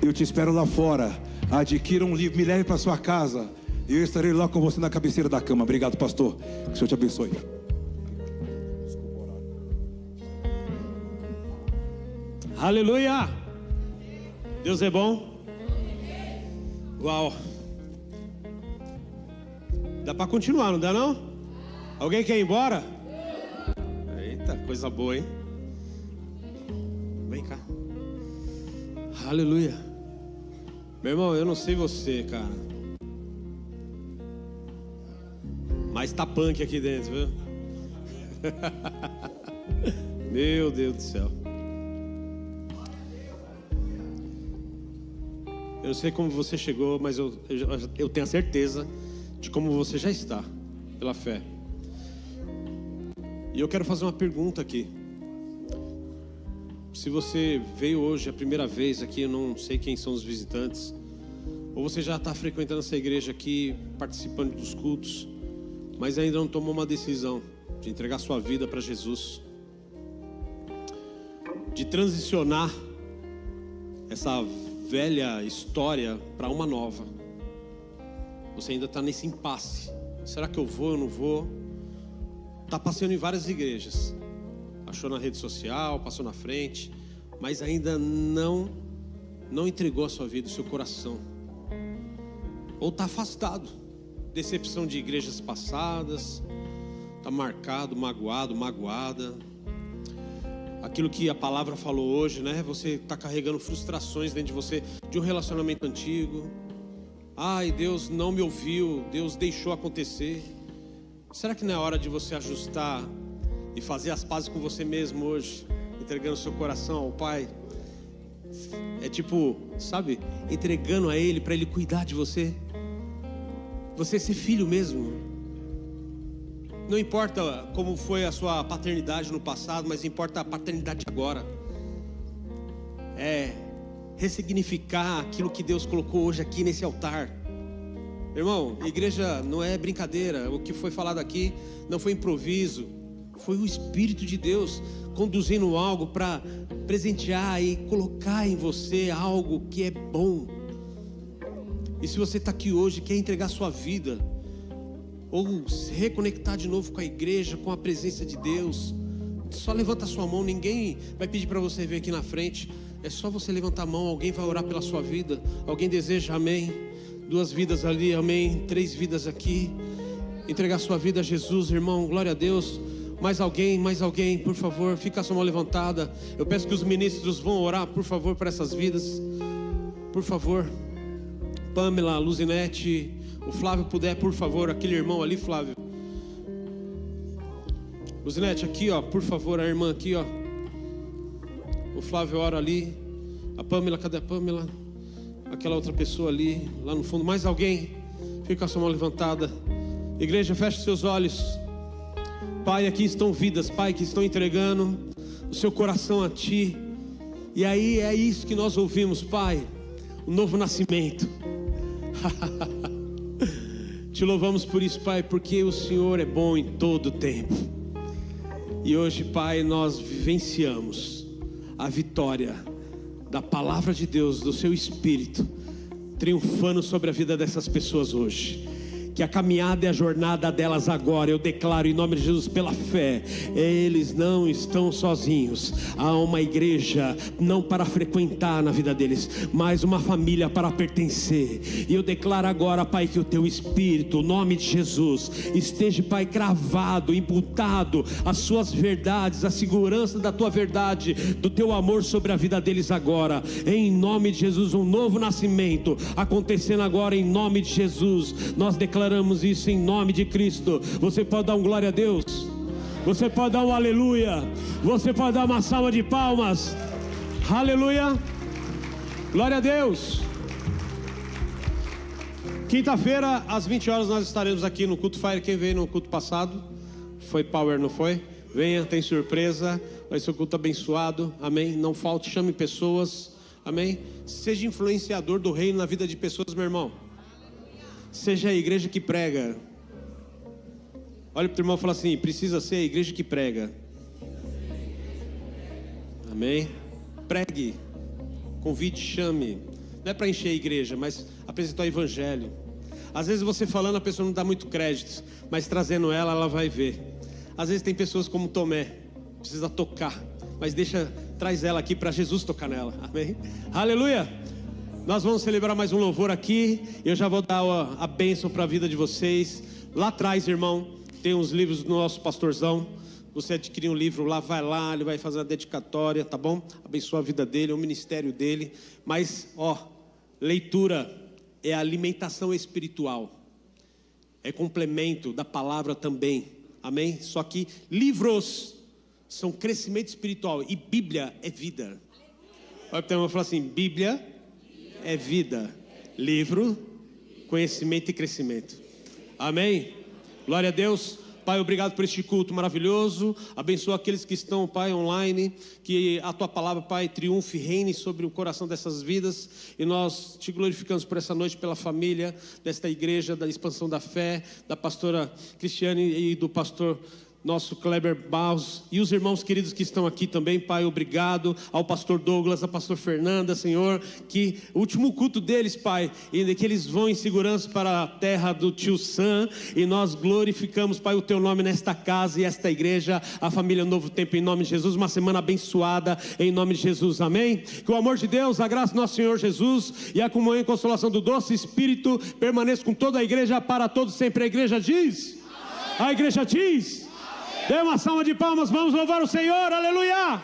Speaker 3: Eu te espero lá fora. Adquira um livro, me leve para sua casa, e eu estarei lá com você na cabeceira da cama. Obrigado, pastor, que o Senhor te abençoe.
Speaker 1: Aleluia! Deus é bom. Uau! Dá para continuar, não dá não? Alguém quer ir embora? Eita, coisa boa, hein? Vem cá. Aleluia. Meu irmão, eu não sei você, cara, mas tá punk aqui dentro, viu? Meu Deus do céu. Eu não sei como você chegou, mas eu tenho a certeza de como você já está, pela fé. E eu quero fazer uma pergunta aqui. Se você veio hoje a primeira vez aqui, eu não sei quem são os visitantes, ou você já está frequentando essa igreja aqui, participando dos cultos, mas ainda não tomou uma decisão de entregar sua vida para Jesus, de transicionar essa velha história para uma nova. Você ainda está nesse impasse. Será que eu vou, eu não vou? Está passeando em várias igrejas, achou na rede social, passou na frente, mas ainda não entregou a sua vida, o seu coração. Ou está afastado, decepção de igrejas passadas, está marcado, magoado, magoada. Aquilo que a palavra falou hoje, né? Você está carregando frustrações dentro de você, de um relacionamento antigo. Ai, Deus não me ouviu, Deus deixou acontecer. Será que não é hora de você ajustar e fazer as pazes com você mesmo hoje, entregando seu coração ao Pai? É tipo, sabe, entregando a Ele para Ele cuidar de você. Você ser filho mesmo. Não importa como foi a sua paternidade no passado, mas importa a paternidade agora. É ressignificar aquilo que Deus colocou hoje aqui nesse altar. Irmão, igreja não é brincadeira. O que foi falado aqui não foi improviso. Foi o Espírito de Deus conduzindo algo para presentear e colocar em você algo que é bom. E se você está aqui hoje, quer entregar sua vida, ou se reconectar de novo com a igreja, com a presença de Deus, só levanta a sua mão. Ninguém vai pedir para você vir aqui na frente. É só você levantar a mão, alguém vai orar pela sua vida. Alguém deseja, amém? 2 vidas ali, amém? 3 vidas aqui. Entregar sua vida a Jesus, irmão, glória a Deus. Mais alguém, por favor, fica a sua mão levantada. Eu peço que os ministros vão orar, por favor, para essas vidas. Por favor. Pamela, Luzinete, o Flávio puder, por favor. Aquele irmão ali, Flávio. Luzinete, aqui, ó, por favor, a irmã aqui, ó. O Flávio ora ali. A Pamela, cadê a Pamela? Aquela outra pessoa ali, lá no fundo. Mais alguém? Fica com a sua mão levantada. Igreja, feche seus olhos. Pai, aqui estão vidas, Pai, que estão entregando o seu coração a Ti. E aí é isso que nós ouvimos, Pai. O novo nascimento. Te louvamos por isso, Pai, porque o Senhor é bom em todo tempo. E hoje, Pai, nós vivenciamos a vitória da palavra de Deus, do Seu Espírito, triunfando sobre a vida dessas pessoas hoje. Que a caminhada e a jornada delas agora, eu declaro em nome de Jesus, pela fé, eles não estão sozinhos. Há uma igreja não para frequentar na vida deles, mas uma família para pertencer. E eu declaro agora, Pai, que o Teu Espírito, o nome de Jesus, esteja, Pai, cravado, imputado as Suas verdades, a segurança da Tua verdade, do Teu amor sobre a vida deles agora. Em nome de Jesus, um novo nascimento acontecendo agora em nome de Jesus. Nós declaramos isso em nome de Cristo. Você pode dar um glória a Deus, você pode dar um aleluia, você pode dar uma salva de palmas. Aleluia, glória a Deus. Quinta-feira às 20 horas nós estaremos aqui no culto Fire. Quem veio no culto passado foi Power, não foi? Venha, tem surpresa, vai ser um culto abençoado, amém? Não falte, chame pessoas, amém? Seja influenciador do reino na vida de pessoas, meu irmão. Seja a igreja que prega. Olha para o teu irmão e fala assim: precisa ser a igreja que prega. Amém? Pregue, convide, chame. Não é para encher a igreja, mas apresentar o evangelho. Às vezes você falando, a pessoa não dá muito crédito, mas trazendo ela, ela vai ver. Às vezes tem pessoas como Tomé, precisa tocar, mas traz ela aqui para Jesus tocar nela. Amém? Aleluia! Nós vamos celebrar mais um louvor aqui. Eu já vou dar a bênção para a vida de vocês. Lá atrás, irmão, tem uns livros do nosso pastorzão. Você adquirir um livro lá, vai lá, ele vai fazer a dedicatória, tá bom? Abençoa a vida dele, o ministério dele. Mas, leitura é alimentação espiritual. É complemento da palavra também. Amém? Só que livros são crescimento espiritual e Bíblia é vida. Olha para o irmão e fala assim: Bíblia é vida, livro, conhecimento e crescimento. Amém? Glória a Deus. Pai, obrigado por este culto maravilhoso. Abençoa aqueles que estão, Pai, online. Que a Tua palavra, Pai, triunfe, reine sobre o coração dessas vidas. E nós te glorificamos por essa noite, pela família desta igreja, da expansão da fé, da pastora Cristiane e do pastor nosso Kleber Barros, e os irmãos queridos que estão aqui também, Pai, obrigado ao pastor Douglas, à pastor Fernanda, Senhor, que o último culto deles, Pai, e que eles vão em segurança para a terra do tio Sam, e nós glorificamos, Pai, o Teu nome nesta casa e esta igreja, a família Novo Tempo, em nome de Jesus, uma semana abençoada, em nome de Jesus, amém? Que o amor de Deus, a graça do nosso Senhor Jesus, e a comunhão e consolação do doce Espírito, permaneça com toda a igreja, para todos sempre. A igreja diz, a igreja diz, dê uma salva de palmas, vamos louvar o Senhor, aleluia!